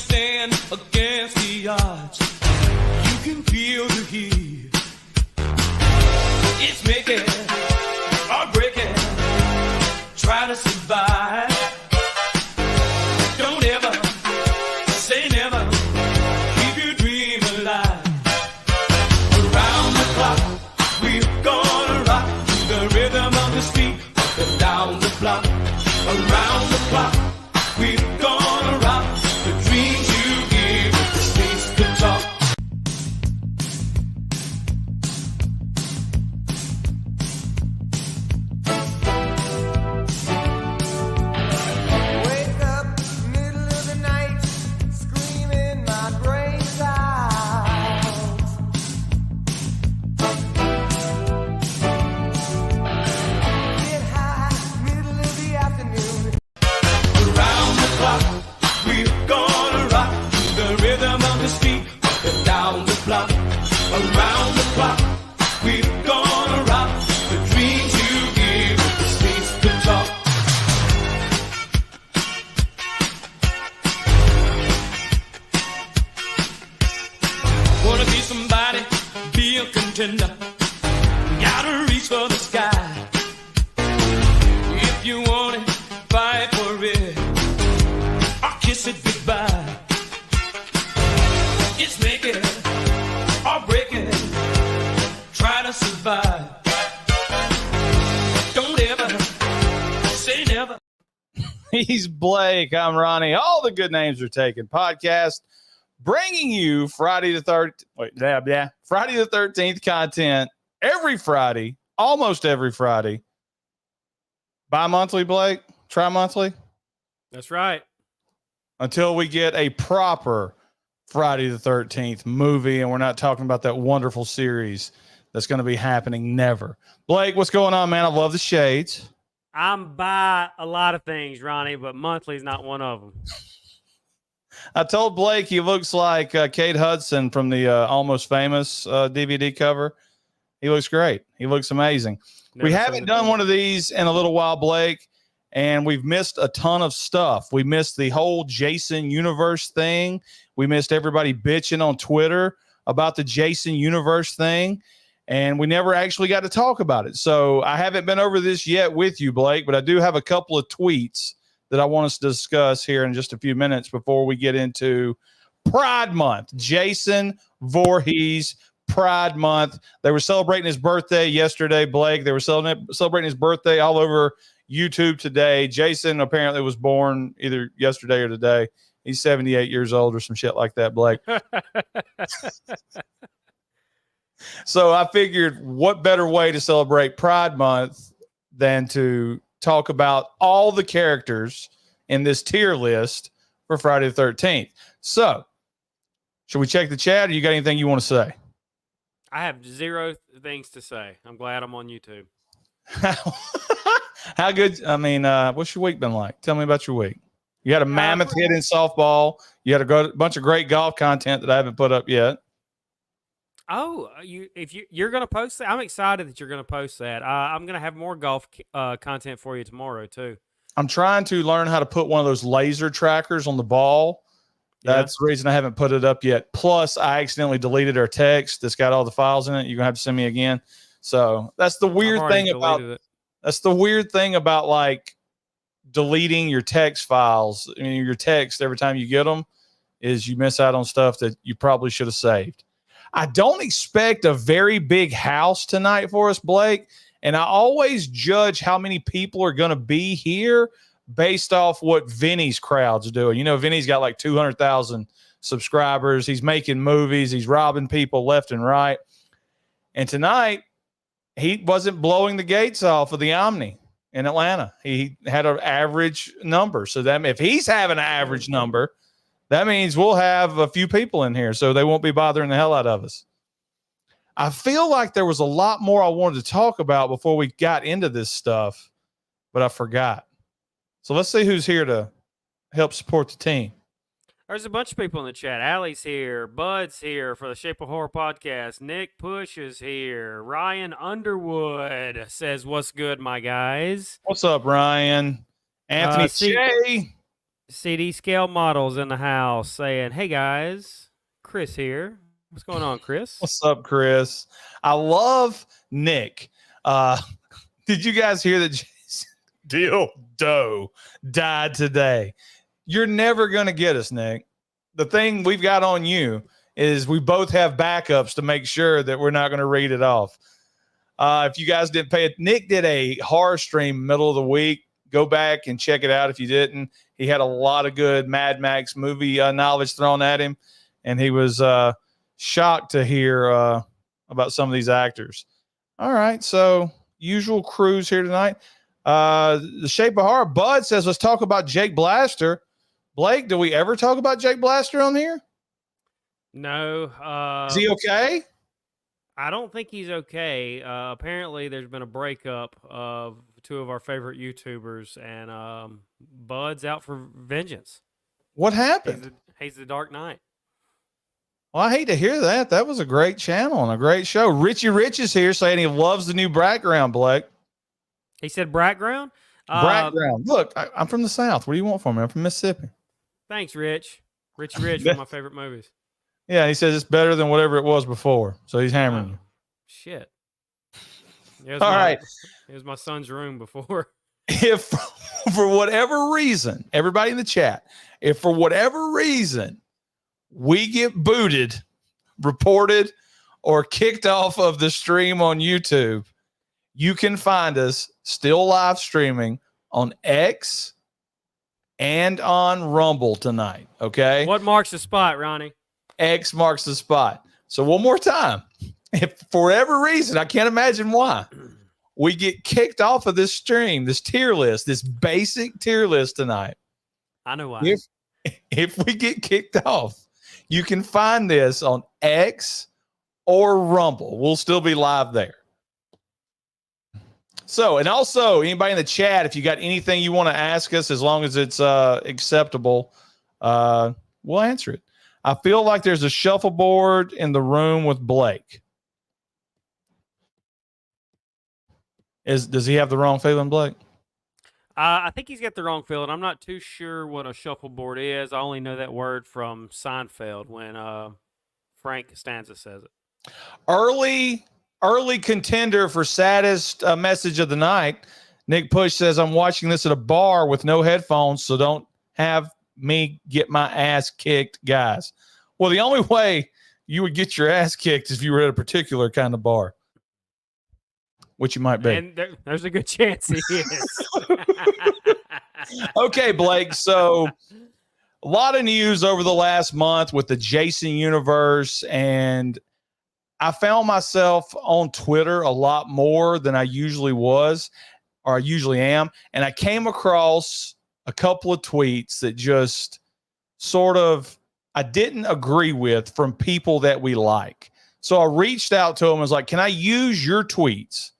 stand against the odds. You can feel the heat. It's making or breaking. Try to survive. Don't ever say never. Keep your dream alive. Around the clock, we're gonna rock to the rhythm of the street. Up and down the block. Around the clock, we're gonna rock the dreams you give. If the streets could talk. Wake up, middle of the night, screaming my brains out. Get high, middle of the afternoon. Around the clock, we're gonna rock to the rhythm of the street. Up and down the block. Around the clock, we're gonna rock the dreams you give. If the streets could talk. Wanna be somebody, be a contender. Gotta reach for the sky. If you want it, fight for it. Or kiss it goodbye. It's make it or break it. Try to survive. Don't ever say never. He's Blake. I'm Ronnie. All the good names are taken. Podcast bringing you Friday the 13th content every Friday, almost every Friday. Bi-monthly, Blake? Tri-monthly? That's right. Until we get a proper Friday the 13th movie, and we're not talking about that wonderful series that's going to be happening never. Blake, what's going on, man? I love the shades. I'm by a lot of things, Ronnie, but monthly is not one of them. I told Blake he looks like Kate Hudson from the Almost Famous DVD cover. He looks great. He looks amazing. Never We seen haven't it. done one of these in a little while, Blake, and we've missed a ton of stuff. We missed the whole Jason Universe thing. We missed everybody bitching on Twitter about the Jason Universe thing, and we never actually got to talk about it. So I haven't been over this yet with you, Blake, but I do have a couple of tweets that I want us to discuss here in just a few minutes before we get into Pride Month. Jason Voorhees, Pride Month. They were celebrating his birthday yesterday, Blake. They were celebrating his birthday all over YouTube today. Jason apparently was born either yesterday or today. He's 78 years old or some shit like that, Blake. So I figured what better way to celebrate Pride Month than to talk about all the characters in this tier list for Friday the 13th. So should we check the chat, or you got anything you want to say? I have zero things to say. I'm glad I'm on YouTube. How good? I mean, what's your week been like? Tell me about your week. You had a mammoth hit in softball. You had a bunch of great golf content that I haven't put up yet. Oh, you're going to post that? I'm excited that you're going to post that. I'm going to have more golf content for you tomorrow too. I'm trying to learn how to put one of those laser trackers on the ball. That's the reason I haven't put it up yet. Plus, I accidentally deleted our text that's got all the files in it. You're gonna have to send me again. So that's the weird thing about it. That's the weird thing about like deleting your text files. I mean, your text every time you get them is you miss out on stuff that you probably should have saved. I don't expect a very big house tonight for us, Blake. And I always judge how many people are going to be here based off what Vinny's crowd's doing. You know, Vinny's got like 200,000 subscribers. He's making movies. He's robbing people left and right. And tonight, he wasn't blowing the gates off of the Omni in Atlanta. He had an average number. So that if he's having an average number, that means we'll have a few people in here, so they won't be bothering the hell out of us. I feel like there was a lot more I wanted to talk about before we got into this stuff, but I forgot. So let's see who's here to help support the team. There's a bunch of people in the chat. Allie's here. Bud's here for the Shape of Horror podcast. Nick Push is here. Ryan Underwood says, "What's good, my guys?" What's up, Ryan? Anthony Shea. CD scale models in the house saying, "Hey guys, Chris here. What's going on, Chris?" What's up, Chris? I love Nick. Did you guys hear that Jason Dildo died today? You're never going to get us, Nick. The thing we've got on you is we both have backups to make sure that we're not going to read it off. If you guys didn't pay it, Nick did a horror stream middle of the week. Go back and check it out if you didn't. He had a lot of good Mad Max movie knowledge thrown at him, and he was shocked to hear about some of these actors. All right, so usual crews here tonight. The Shape of Horror. Bud says, let's talk about Jake Blaster. Blake, do we ever talk about Jake Blaster on here? No. Is he okay? I don't think he's okay. Apparently, there's been a breakup of two of our favorite YouTubers, and Bud's out for vengeance. What happened? He's the Dark Knight. Well, I hate to hear that. That was a great channel and a great show. Richie Rich is here saying he loves the new background, Blake. He said background? Background. Look, I'm from the South. What do you want from me? I'm from Mississippi. Thanks, Rich. Richie Rich, one of my favorite movies. Yeah, he says it's better than whatever it was before. So he's hammering you. Shit. All right. It was my son's room before. If for whatever reason, everybody in the chat, if for whatever reason we get booted, reported, or kicked off of the stream on YouTube, you can find us still live streaming on X and on Rumble tonight. Okay. What marks the spot, Ronnie? X marks the spot. So one more time, if for whatever reason, I can't imagine why, we get kicked off of this stream, this tier list, this basic tier list tonight. I know why. If we get kicked off, you can find this on X or Rumble. We'll still be live there. So, and also anybody in the chat, if you got anything you want to ask us, as long as it's acceptable, we'll answer it. I feel like there's a shuffleboard in the room with Blake. Does he have the wrong feeling, Blake? I think he's got the wrong feeling. I'm not too sure what a shuffleboard is. I only know that word from Seinfeld when Frank Costanza says it. Early contender for saddest message of the night. Nick Push says, I'm watching this at a bar with no headphones, so don't have me get my ass kicked, guys. Well, the only way you would get your ass kicked is if you were at a particular kind of bar, which you might be. And there's a good chance he is. Okay, Blake. So a lot of news over the last month with the Jason universe, and I found myself on Twitter a lot more than I usually was, or I usually am. And I came across a couple of tweets that just sort of I didn't agree with from people that we like. So I reached out to them and was like, can I use your tweets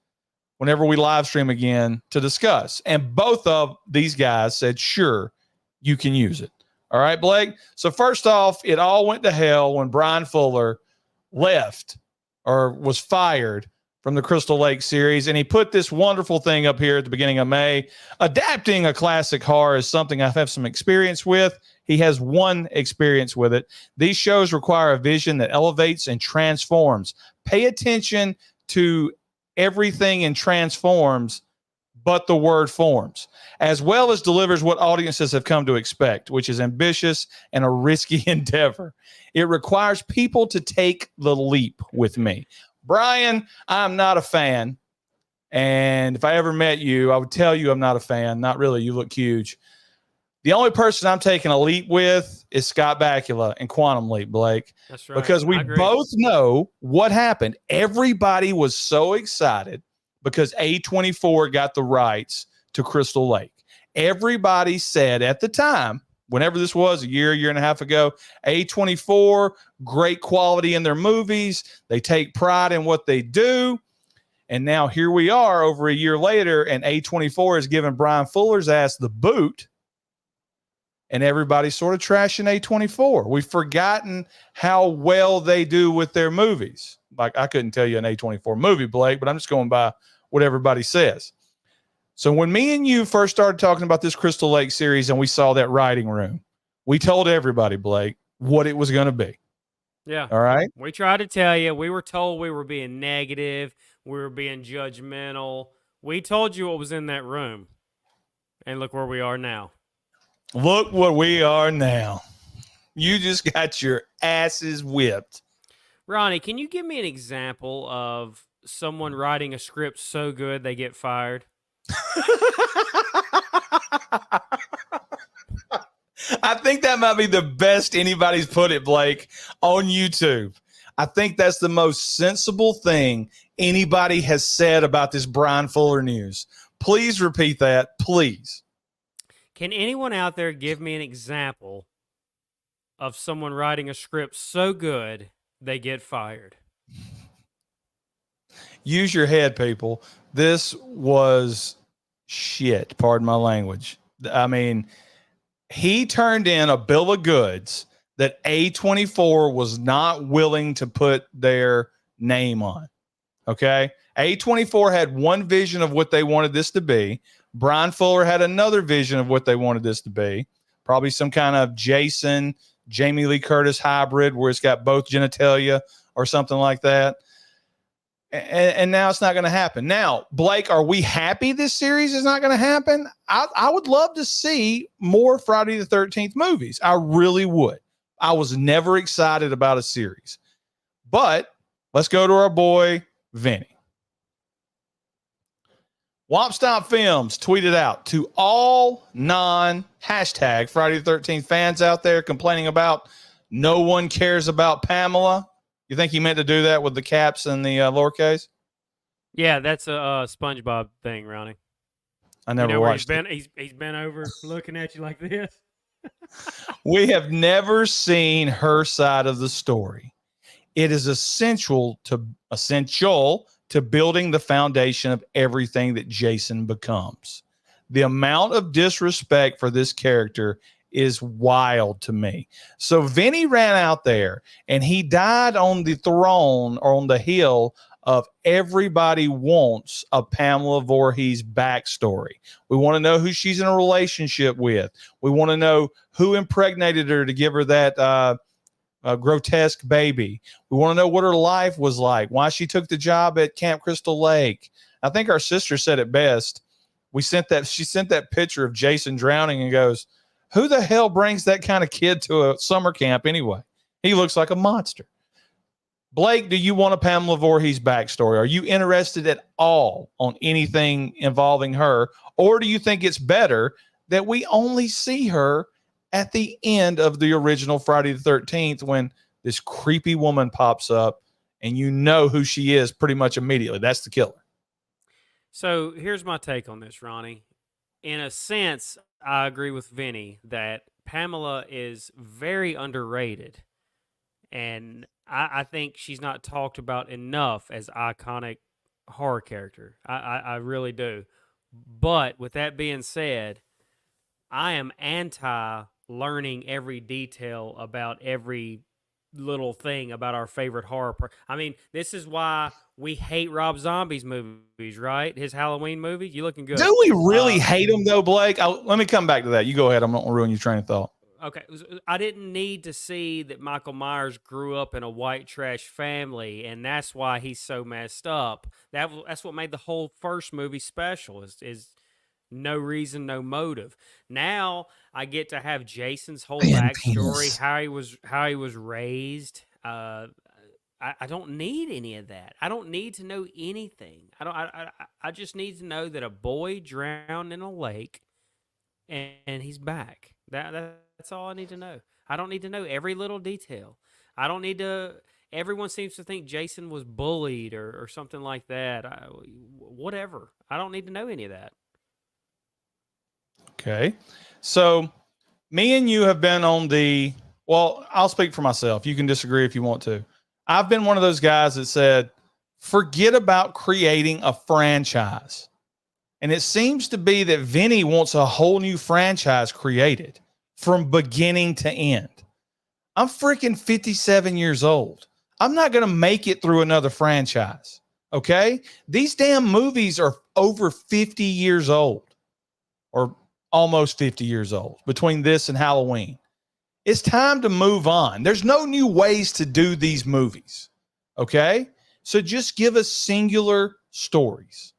whenever we live stream again to discuss? And both of these guys said, sure, you can use it. All right, Blake. So first off, it all went to hell when Brian Fuller left or was fired from the Crystal Lake series. And he put this wonderful thing up here at the beginning of May. Adapting a classic horror is something I have some experience with. He has one experience with it. These shows require a vision that elevates and transforms. Pay attention to everything and transforms, but the word forms, as well as delivers what audiences have come to expect, which is ambitious and a risky endeavor. It requires people to take the leap with me. Brian, I'm not a fan. And if I ever met you, I would tell you I'm not a fan. Not really. You look huge. The only person I'm taking a leap with is Scott Bakula and Quantum Leap, Blake. That's right. Because we both know what happened. Everybody was so excited because A24 got the rights to Crystal Lake. Everybody said at the time, whenever this was, a year and a half ago, A24, great quality in their movies. They take pride in what they do. And now here we are over a year later, and A24 has given Brian Fuller's ass the boot. And everybody's sort of trashing A24. We've forgotten how well they do with their movies. Like, I couldn't tell you an A24 movie, Blake, but I'm just going by what everybody says. So when me and you first started talking about this Crystal Lake series and we saw that writing room, we told everybody, Blake, what it was going to be. Yeah. All right. We tried to tell you. We were told we were being negative. We were being judgmental. We told you what was in that room. And look where we are now. Look what we are now. You just got your asses whipped. Ronnie, can you give me an example of someone writing a script so good they get fired? I think that might be the best anybody's put it, Blake, on YouTube. I think that's the most sensible thing anybody has said about this Brian Fuller news. Please repeat that, please. Can anyone out there give me an example of someone writing a script so good they get fired? Use your head, people. This was shit, pardon my language. I mean, he turned in a bill of goods that A24 was not willing to put their name on. Okay. A24 had one vision of what they wanted this to be. Brian Fuller had another vision of what they wanted this to be. Probably some kind of Jason, Jamie Lee Curtis hybrid where it's got both genitalia or something like that. And now it's not going to happen. Now, Blake, are we happy this series is not going to happen? I would love to see more Friday the 13th movies. I really would. I was never excited about a series. But let's go to our boy, Vinny. Womp Stomp Films tweeted out to all non-hashtag Friday the 13th fans out there complaining about no one cares about Pamela. You think he meant to do that with the caps and the lowercase? Yeah, that's a SpongeBob thing, Ronnie. I never watched it. He's been over looking at you like this. We have never seen her side of the story. It is essential to building the foundation of everything that Jason becomes. The amount of disrespect for this character is wild to me. So Vinny ran out there and he died on the throne or on the hill of everybody wants a Pamela Voorhees backstory. We want to know who she's in a relationship with. We want to know who impregnated her to give her that grotesque baby. We want to know what her life was like, why she took the job at Camp Crystal Lake. I think our sister said it best. She sent that picture of Jason drowning and goes, who the hell brings that kind of kid to a summer camp anyway? He looks like a monster. Blake, do you want a Pamela Voorhees backstory? Are you interested at all on anything involving her? Or do you think it's better that we only see her at the end of the original Friday the 13th when this creepy woman pops up and you know who she is pretty much immediately? That's the killer. So here's my take on this, Ronnie. In a sense, I agree with Vinny that Pamela is very underrated. And I think she's not talked about enough as iconic horror character. I really do. But with that being said, I am anti learning every detail about every little thing about our favorite horror. I mean, this is why we hate Rob Zombie's movies, right? His Halloween movies. You looking good? Do we really hate him though, Blake? Let me come back to that. You go ahead. I'm not going to ruin your train of thought. Okay, I didn't need to see that Michael Myers grew up in a white trash family, and that's why he's so messed up. That's what made the whole first movie special. Is no reason, no motive. Now I get to have Jason's whole backstory, how he was raised. I don't need any of that. I don't need to know anything. I just need to know that a boy drowned in a lake, and he's back. That's all I need to know. I don't need to know every little detail. I don't need to. Everyone seems to think Jason was bullied or something like that. Whatever. I don't need to know any of that. Okay. So me and you have been on well, I'll speak for myself. You can disagree if you want to. I've been one of those guys that said, forget about creating a franchise. And it seems to be that Vinny wants a whole new franchise created from beginning to end. I'm freaking 57 years old. I'm not going to make it through another franchise. Okay. These damn movies are over 50 years old or almost 50 years old between this and Halloween. It's time to move on. There's no new ways to do these movies. Okay. So just give us singular stories.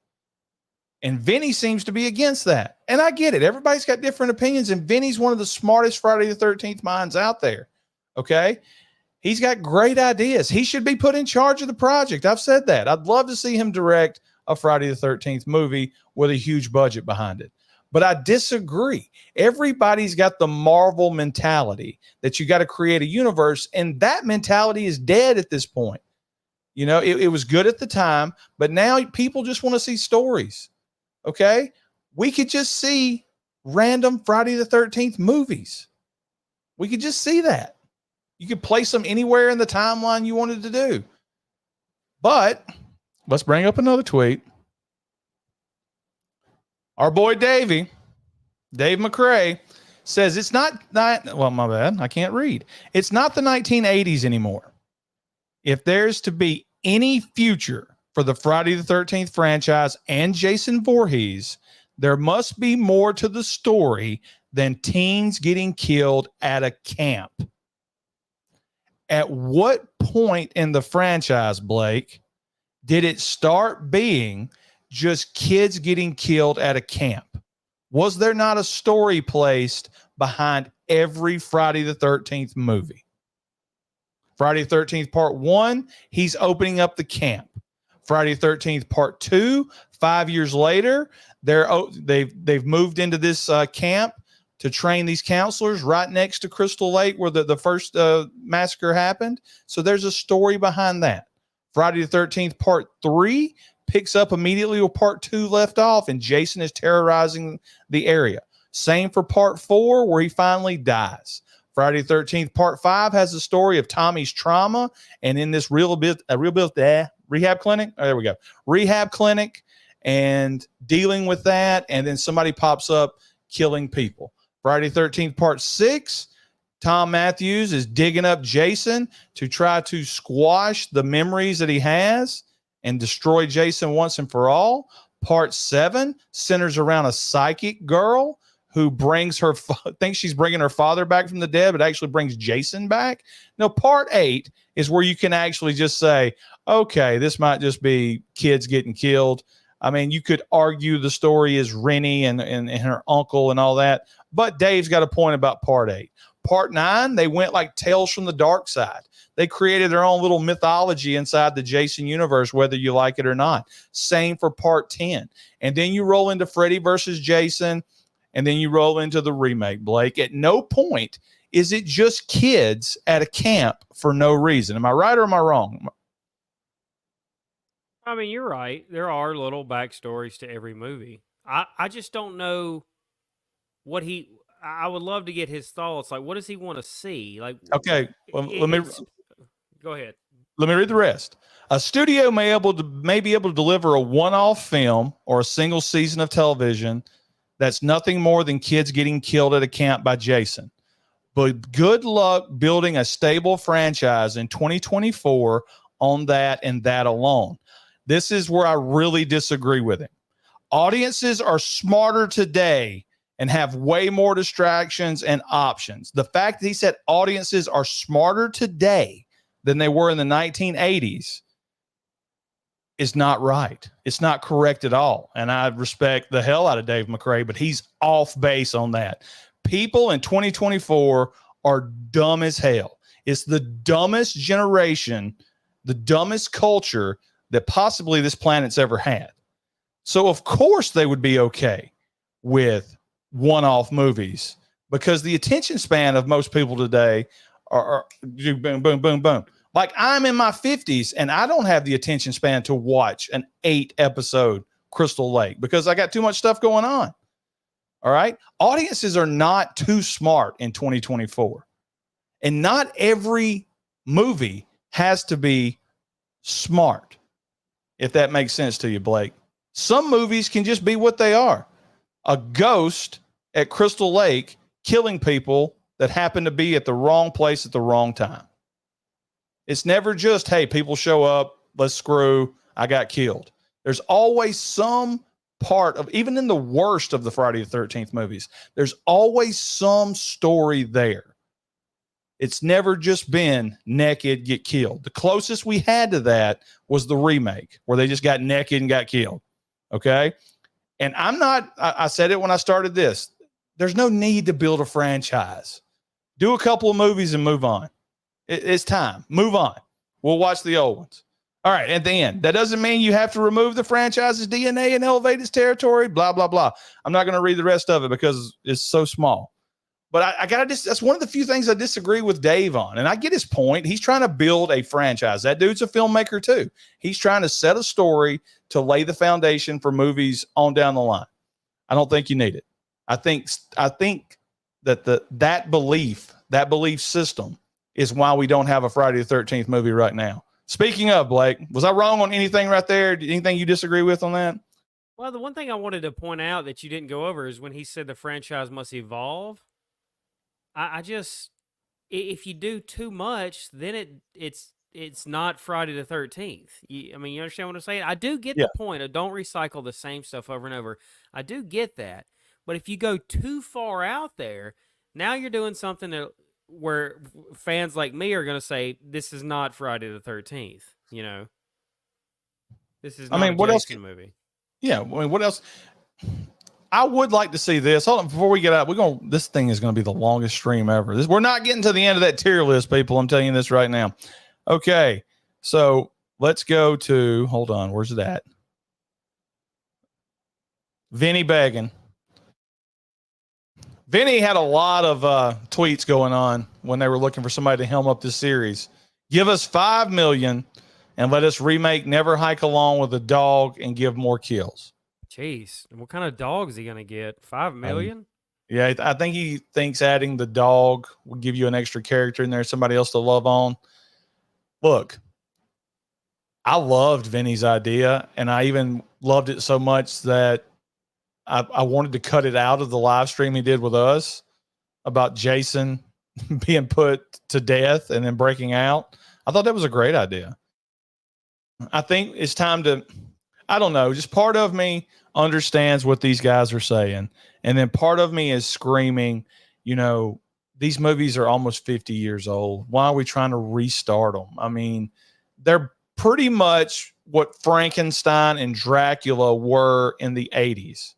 And Vinny seems to be against that. And I get it. Everybody's got different opinions. And Vinny's one of the smartest Friday the 13th minds out there. Okay. He's got great ideas. He should be put in charge of the project. I've said that. I'd love to see him direct a Friday the 13th movie with a huge budget behind it. But I disagree. Everybody's got the Marvel mentality that you got to create a universe, and that mentality is dead at this point. You know, it was good at the time, but now people just want to see stories. Okay? We could just see random Friday the 13th movies. We could just see that. You could place them anywhere in the timeline you wanted to do. But let's bring up another tweet. Our boy Dave McCrae, says it's not, well, my bad. I can't read. It's not the 1980s anymore. If there's to be any future for the Friday the 13th franchise and Jason Voorhees, there must be more to the story than teens getting killed at a camp. At what point in the franchise, Blake, did it start being just kids getting killed at a camp? Was there not a story placed behind every Friday the 13th movie? Friday the 13th Part 1, he's opening up the camp. Friday the 13th Part 2, 5 years later, they've moved into this camp to train these counselors right next to Crystal Lake where the first massacre happened. So there's a story behind that. Friday the 13th Part 3 picks up immediately where Part 2 left off, and Jason is terrorizing the area. Same for Part 4, where he finally dies. Friday the 13th Part 5 has the story of Tommy's trauma, and in this rehab clinic, there we go, rehab clinic, and dealing with that, and then somebody pops up killing people. Friday the 13th Part 6, Tom Matthews is digging up Jason to try to squash the memories that he has and destroy Jason once and for all. Part 7 centers around a psychic girl who thinks she's bringing her father back from the dead, but actually brings Jason back. Now, Part 8 is where you can actually just say, okay, this might just be kids getting killed. I mean, you could argue the story is Rennie and her uncle and all that, but Dave's got a point about Part 8. Part 9, they went like Tales from the Dark Side. They created their own little mythology inside the Jason universe, whether you like it or not. Same for Part 10. And then you roll into Freddy versus Jason, and then you roll into the remake, Blake. At no point is it just kids at a camp for no reason. Am I right or am I wrong? I mean, you're right. There are little backstories to every movie. I just don't know what I would love to get his thoughts. Like, what does he want to see? Like, Okay, well, go ahead. Let me read the rest. A studio may be able to deliver a one-off film or a single season of television that's nothing more than kids getting killed at a camp by Jason. But good luck building a stable franchise in 2024 on that and that alone. This is where I really disagree with him. Audiences are smarter today and have way more distractions and options. The fact that he said audiences are smarter today than they were in the 1980s is not right. It's not correct at all. And I respect the hell out of Dave McCrae, but he's off base on that. People in 2024 are dumb as hell. It's the dumbest generation, the dumbest culture that possibly this planet's ever had. So of course they would be okay with one-off movies because the attention span of most people today are boom, boom, boom, boom. Like I'm in my 50s and I don't have the attention span to watch an 8-episode Crystal Lake because I got too much stuff going on. All right. Audiences are not too smart in 2024. And not every movie has to be smart, if that makes sense to you, Blake. Some movies can just be what they are. A ghost at Crystal Lake killing people that happen to be at the wrong place at the wrong time. It's never just, hey, people show up, let's screw I got killed. There's always some part of, even in the worst of the Friday the 13th movies, there's always some story there. It's never just been naked, get killed. The closest we had to that was the remake where they just got naked and got killed. Okay. And I said it when I started this. There's no need to build a franchise. Do a couple of movies and move on. It's time. Move on. We'll watch the old ones. All right. At the end, that doesn't mean you have to remove the franchise's DNA and elevate its territory, blah, blah, blah. I'm not going to read the rest of it because it's so small. But I got to that's one of the few things I disagree with Dave on. And I get his point. He's trying to build a franchise. That dude's a filmmaker too. He's trying to set a story to lay the foundation for movies on down the line. I don't think you need it. I think that that belief system is why we don't have a Friday the 13th movie right now. Speaking of, Blake, was I wrong on anything right there? Anything you disagree with on that? Well, the one thing I wanted to point out that you didn't go over is when he said the franchise must evolve. I just, if you do too much, then it's not Friday the 13th. I mean, you understand what I'm saying? I do get the point of don't recycle the same stuff over and over. I do get that. But if you go too far out there, now you're doing something where fans like me are going to say, this is not Friday the 13th, you know? This is not a Jason movie. Yeah, I mean, what else? I would like to see this. Hold on, before we get out, this thing is going to be the longest stream ever. We're not getting to the end of that tier list, people. I'm telling you this right now. Okay, so let's go to, hold on, where's it at? Vinny Beggin. Vinny had a lot of tweets going on when they were looking for somebody to helm up this series. Give us $5 million and let us remake Never Hike Alone with a Dog and give more kills. Jeez, what kind of dog is he going to get? $5 million? Yeah, I think he thinks adding the dog will give you an extra character in there, somebody else to love on. Look, I loved Vinny's idea, and I even loved it so much that I wanted to cut it out of the live stream he did with us about Jason being put to death and then breaking out. I thought that was a great idea. I think it's time to, I don't know, just part of me understands what these guys are saying. And then part of me is screaming, you know, these movies are almost 50 years old. Why are we trying to restart them? I mean, they're pretty much what Frankenstein and Dracula were in the 80s.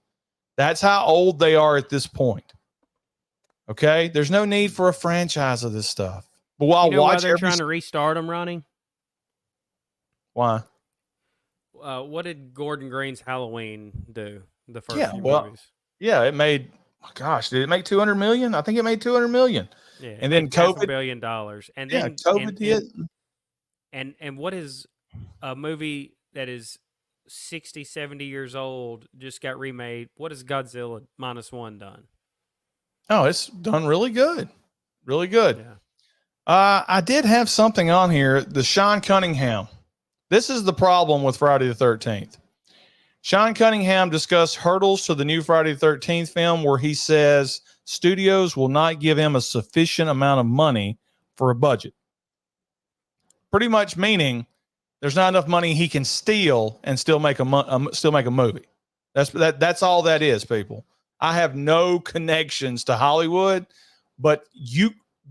That's how old they are at this point. Okay? There's no need for a franchise of this stuff. But while why they're trying to restart them, Ronnie? Why? What did Gordon Green's Halloween do? The first few movies. Yeah, it made, gosh, did it make 200 million? I think it made 200 million. Yeah, and then COVID, $500 million. And then COVID hit. And what is a movie that is 60, 70 years old just got remade? What has Godzilla -1 done? Oh, it's done really good. Really good. Yeah. I did have something on here. The Sean Cunningham. This is the problem with Friday the 13th. Sean Cunningham discussed hurdles to the new Friday the 13th film where he says studios will not give him a sufficient amount of money for a budget. Pretty much meaning there's not enough money he can steal and still make a movie. That's all that is, people. I have no connections to Hollywood, but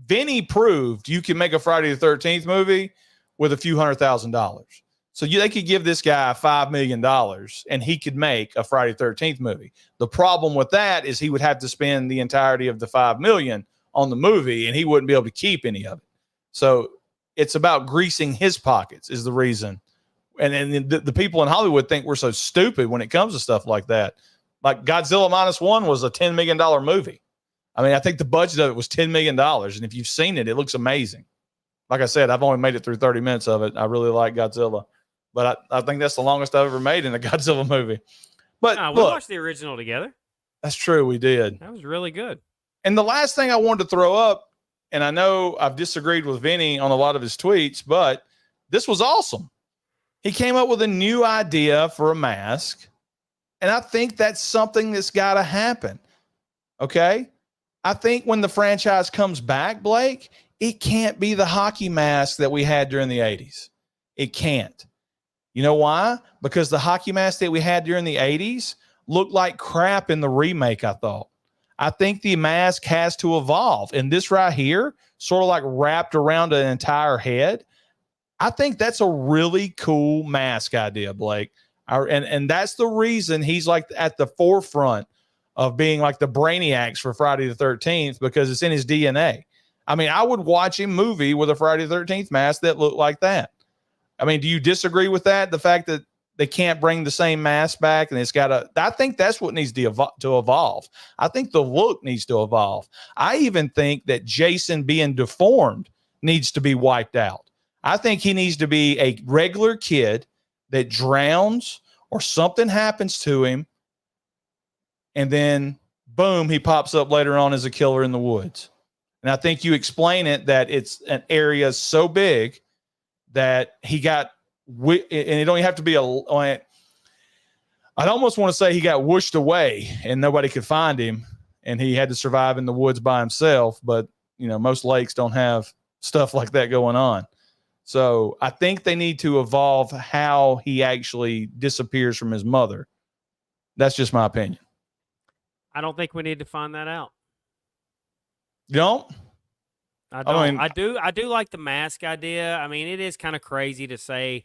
Vinny proved you can make a Friday the 13th movie with a few $100,000. So they could give this guy $5 million and he could make a Friday the 13th movie. The problem with that is he would have to spend the entirety of the $5 million on the movie and he wouldn't be able to keep any of it. So it's about greasing his pockets is the reason. And the people in Hollywood think we're so stupid when it comes to stuff like that. Like Godzilla -1 was a $10 million movie. I mean, I think the budget of it was $10 million. And if you've seen it, it looks amazing. Like I said, I've only made it through 30 minutes of it. I really like Godzilla. But I think that's the longest I've ever made in a Godzilla movie. But we watched the original together. That's true. We did. That was really good. And the last thing I wanted to throw up, and I know I've disagreed with Vinny on a lot of his tweets, but this was awesome. He came up with a new idea for a mask. And I think that's something that's got to happen. Okay? I think when the franchise comes back, Blake, it can't be the hockey mask that we had during the 80s. It can't. You know why? Because the hockey mask that we had during the 80s looked like crap in the remake, I thought. I think the mask has to evolve. And this right here, sort of like wrapped around an entire head, I think that's a really cool mask idea, Blake. And that's the reason he's like at the forefront of being like the brainiacs for Friday the 13th, because it's in his DNA. I mean, I would watch a movie with a Friday the 13th mask that looked like that. I mean, do you disagree with that? The fact that they can't bring the same mask back and it's got to, I think that's what needs to evolve. I think the look needs to evolve. I even think that Jason being deformed needs to be wiped out. I think he needs to be a regular kid that drowns or something happens to him, and then boom, he pops up later on as a killer in the woods. And I think you explain it that it's an area so big that he got, and it don't have to be I'd almost want to say he got whooshed away and nobody could find him and he had to survive in the woods by himself. But, you know, most lakes don't have stuff like that going on. So I think they need to evolve how he actually disappears from his mother. That's just my opinion. I don't think we need to find that out. You don't? I don't. I mean, I do like the mask idea. I mean, it is kind of crazy to say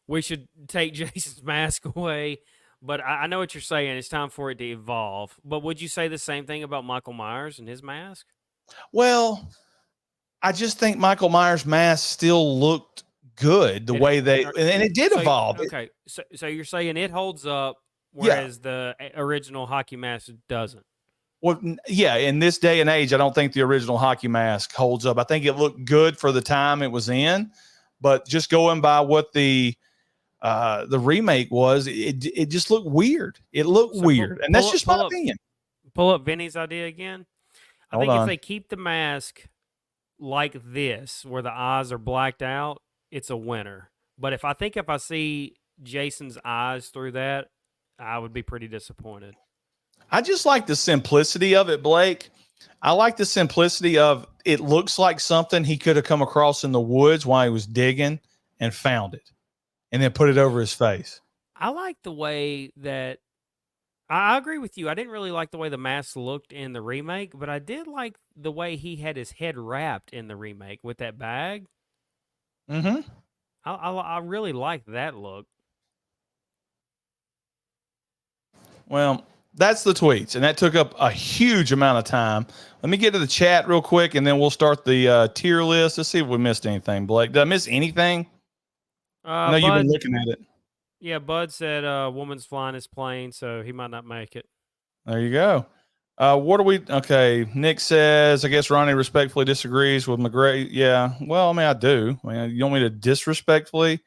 we should take Jason's mask away, but I know what you're saying. It's time for it to evolve. But would you say the same thing about Michael Myers and his mask? Well, I just think Michael Myers' mask still looked good the way they, and it did evolve. Okay, so you're saying it holds up, whereas the original hockey mask doesn't. Well, yeah, in this day and age, I don't think the original hockey mask holds up. I think it looked good for the time it was in, but just going by what the remake was, it just looked weird. It looked weird, and that's just my opinion. Pull up Vinny's idea again. I Hold think on. if they keep the mask like this, where the eyes are blacked out, it's a winner. But if I see Jason's eyes through that, I would be pretty disappointed. I just like the simplicity of it, Blake. I like the simplicity of it looks like something he could have come across in the woods while he was digging and found it and then put it over his face. I like the way that I agree with you. I didn't really like the way the mask looked in the remake, but I did like the way he had his head wrapped in the remake with that bag. Mm-hmm. I really liked that look. Well, that's the tweets, and that took up a huge amount of time. Let me get to the chat real quick, and then we'll start the tier list. Let's see if we missed anything, Blake. Did I miss anything? I know you've been looking at it. Yeah, Bud said woman's flying his plane, so he might not make it. There you go. What are we? Okay, Nick says, I guess Ronnie respectfully disagrees with McGray. Yeah, well, I mean, I do. I mean, you want me to disrespectfully?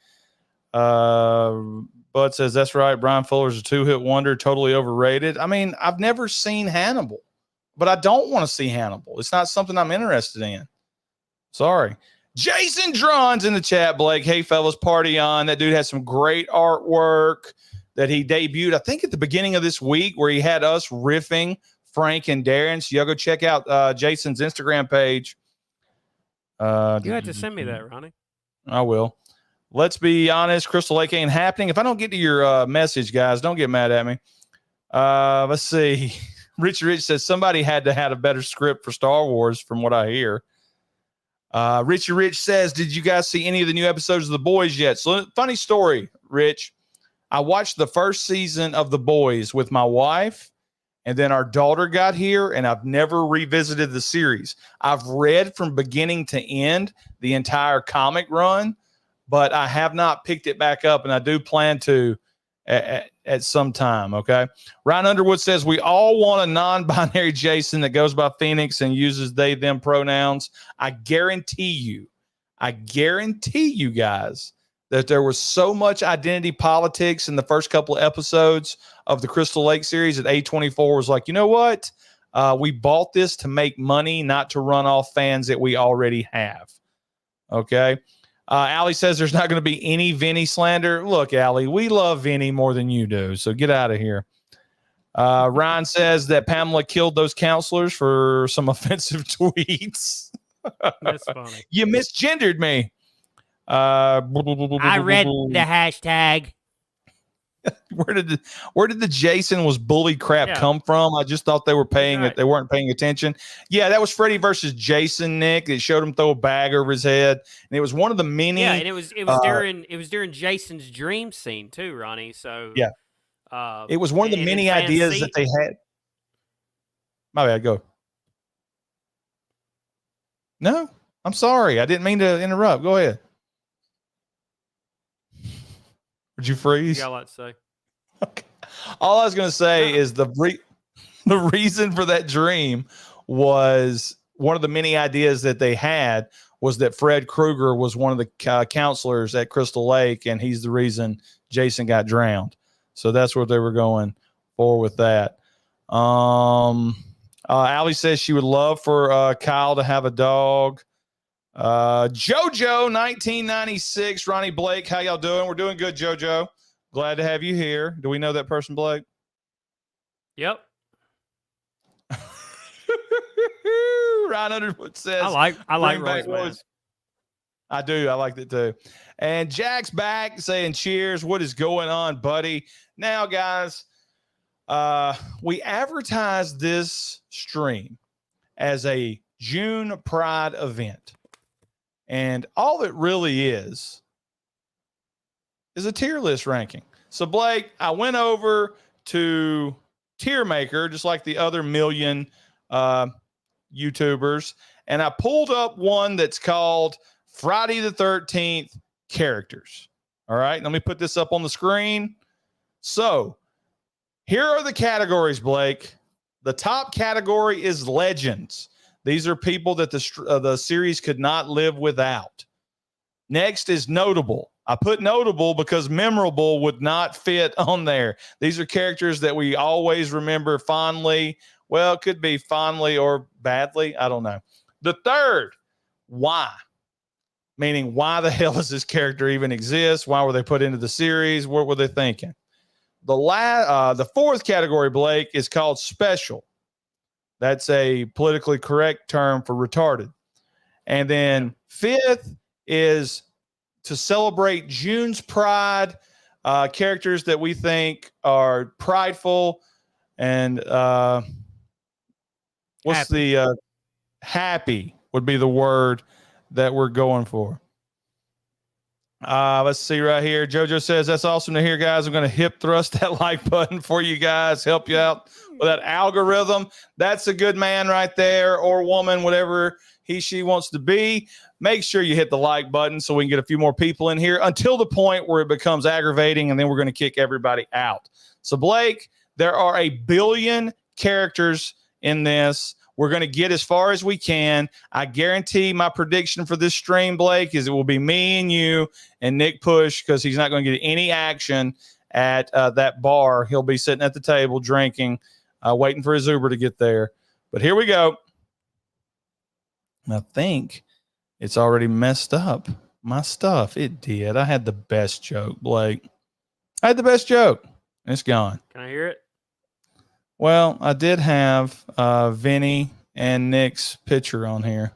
Bud says, that's right. Brian Fuller's a two-hit wonder, totally overrated. I mean, I've never seen Hannibal, but I don't want to see Hannibal. It's not something I'm interested in. Sorry. Jason Drawn's in the chat, Blake. Hey, fellas, party on. That dude has some great artwork that he debuted, I think, at the beginning of this week, where he had us riffing Frank and Darren. So y'all go check out Jason's Instagram page. You had to send me that, Ronnie. I will. Let's be honest, Crystal Lake ain't happening. If I don't get to your message, guys, don't get mad at me. Let's see. Richie Rich says somebody had to have a better script for Star Wars, from what I hear. Richie Rich says, did you guys see any of the new episodes of The Boys yet? So, funny story, Rich. I watched the first season of The Boys with my wife, and then our daughter got here, and I've never revisited the series. I've read from beginning to end the entire comic run, but I have not picked it back up, and I do plan to at some time, okay? Ryan Underwood says, we all want a non-binary Jason that goes by Phoenix and uses they, them pronouns. I guarantee you guys, that there was so much identity politics in the first couple of episodes of the Crystal Lake series that A24 was like, you know what? We bought this to make money, not to run off fans that we already have, okay? Allie says there's not going to be any Vinny slander. Look, Allie, we love Vinny more than you do, so get out of here. Ryan says that Pamela killed those counselors for some offensive tweets. That's funny. You misgendered me. I read the hashtag. Where did the Jason was bully crap Yeah. come from? I just thought they were paying right. it. They weren't paying attention. Yeah, that was Freddy versus Jason, Nick. It showed him throw a bag over his head, and it was one of the many. Yeah, and it was during Jason's dream scene too, Ronnie. So Yeah. It was one of the and many fans ideas see- that they had. My bad. Go. No, I'm sorry. I didn't mean to interrupt. Go ahead. Would you You freeze? got a lot to say. Okay. All I was going to say is the reason for that dream was one of the many ideas that they had was that Fred Krueger was one of the counselors at Crystal Lake, and he's the reason Jason got drowned. So that's what they were going for with that. Allie says she would love for Kyle to have a dog. JoJo 1996, Ronnie Blake, how y'all doing? We're doing good, JoJo. Glad to have you here. Do we know that person, Blake? Yep. Ryan Underwood says, I like bring back Roy's Roy's. mask. I do. I like that too. And Jack's back saying, cheers. What is going on, buddy? Now, guys, we advertised this stream as a June Pride event. And all it really is a tier list ranking. So, Blake, I went over to Tier Maker, just like the other million YouTubers, and I pulled up one that's called Friday the 13th characters. All right, let me put this up on the screen. So, here are the categories, Blake. The top category is legends. These are people that the series could not live without. Next is notable. I put notable because memorable would not fit on there. These are characters that we always remember fondly. Well, it could be fondly or badly. I don't know. The third, why? Meaning, why the hell does this character even exist? Why were they put into the series? What were they thinking? The fourth category, Blake, is called special. That's a politically correct term for retarded. And then fifth is to celebrate June's pride, characters that we think are prideful and happy would be the word that we're going for. Let's see right here. JoJo says, that's awesome to hear, guys. I'm going to hip thrust that like button for you guys, help you out with that algorithm. That's a good man right there, or woman, whatever she wants to be. Make sure you hit the like button so we can get a few more people in here until the point where it becomes aggravating, and then we're going to kick everybody out. So, Blake, there are 1 billion characters in this. We're going to get as far as we can. I guarantee my prediction for this stream, Blake, is it will be me and you and Nick Push, because he's not going to get any action at that bar. He'll be sitting at the table drinking, waiting for his Uber to get there. But here we go. I think it's already messed up my stuff. It did. I had the best joke, Blake. I had the best joke. It's gone. Can I hear it? Well, I did have Vinny and Nick's picture on here,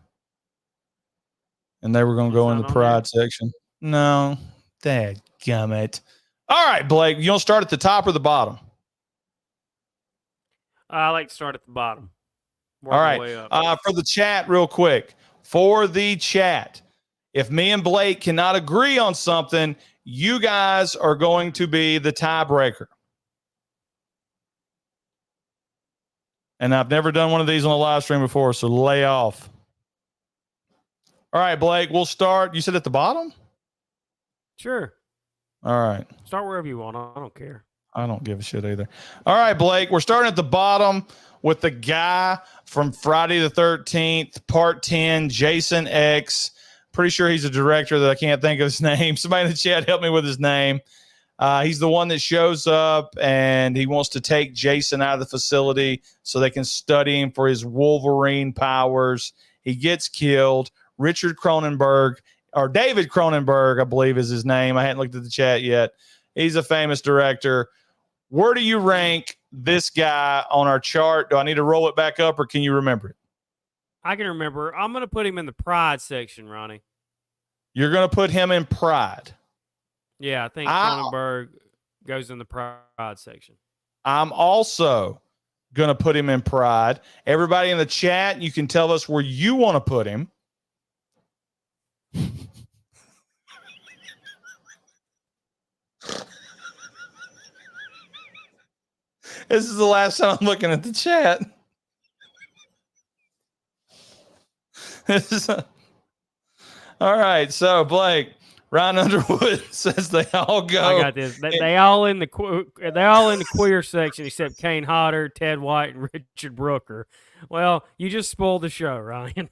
and they were going to go in the pride section. No, dadgummit. All right, Blake, you want to start at the top or the bottom? I like to start at the bottom. Work All my right. way up. For the chat, real quick. For the chat, if me and Blake cannot agree on something, you guys are going to be the tiebreaker. And I've never done one of these on a live stream before, so lay off. All right, Blake, we'll start. You said at the bottom? Sure. All right. Start wherever you want. I don't care. I don't give a shit either. All right, Blake, we're starting at the bottom with the guy from Friday the 13th, Part 10, Jason X. Pretty sure he's a director that I can't think of his name. Somebody in the chat help me with his name. He's the one that shows up and he wants to take Jason out of the facility so they can study him for his Wolverine powers. He gets killed. Richard Cronenberg, or David Cronenberg, I believe is his name. I hadn't looked at the chat yet. He's a famous director. Where do you rank this guy on our chart? Do I need to roll it back up, or can you remember it? I can remember. I'm going to put him in the pride section, Ronnie. You're going to put him in Pride. Yeah, I think I'll- Cronenberg goes in the pride section. I'm also going to put him in Pride. Everybody in the chat, you can tell us where you want to put him. This is the last time I'm looking at the chat. This is all right. So Blake, Ryan Underwood says they all go. I got this. They all in the queer section except Kane Hodder, Ted White, and Richard Brooker. Well, you just spoiled the show, Ryan.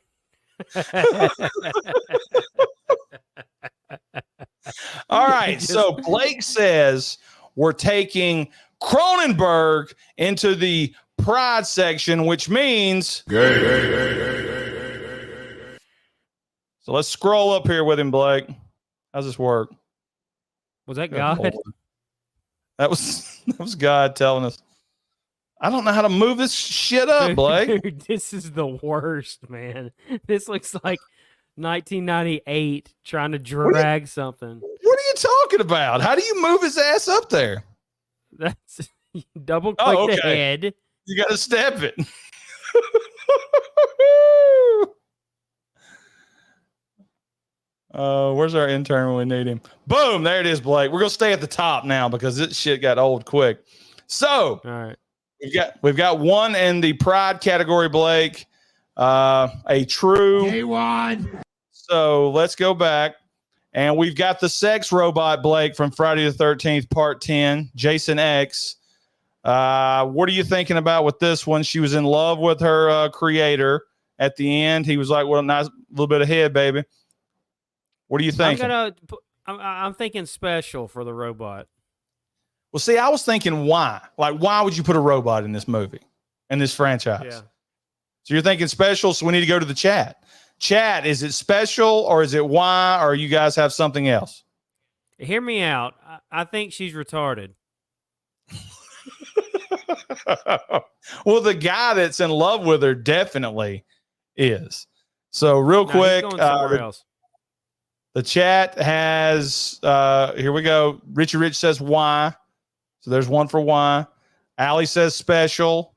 All right. So Blake says we're taking Cronenberg into the Pride section, which means So let's scroll up here with him, Blake. How's this work? Was that God? That was God telling us. I don't know how to move this shit up, Blake. Dude, this is the worst, man. This looks like 1998 trying to drag something. What are you talking about? How do you move his ass up there? That's double click the head. You got to step it. Where's our intern when we need him? Boom, there it is, Blake. We're gonna stay at the top now because this shit got old quick. So, all right, we've got one in the Pride category, Blake. A true K1. So let's go back, and we've got the sex robot, Blake, from Friday the 13th, Part 10, Jason X. What are you thinking about with this one? She was in love with her creator. At the end, he was like, "Well, nice little bit of head, baby." What are you thinking? I'm thinking special for the robot. Well, see, I was thinking why? Like, why would you put a robot in this movie, in this franchise? Yeah. So you're thinking special, so we need to go to the chat. Chat, is it special or is it why, or you guys have something else? Hear me out. I think she's retarded. Well, the guy that's in love with her definitely is. So real quick, He's going somewhere else. The chat has, here we go. Richie Rich says why. So there's one for why. Allie says special.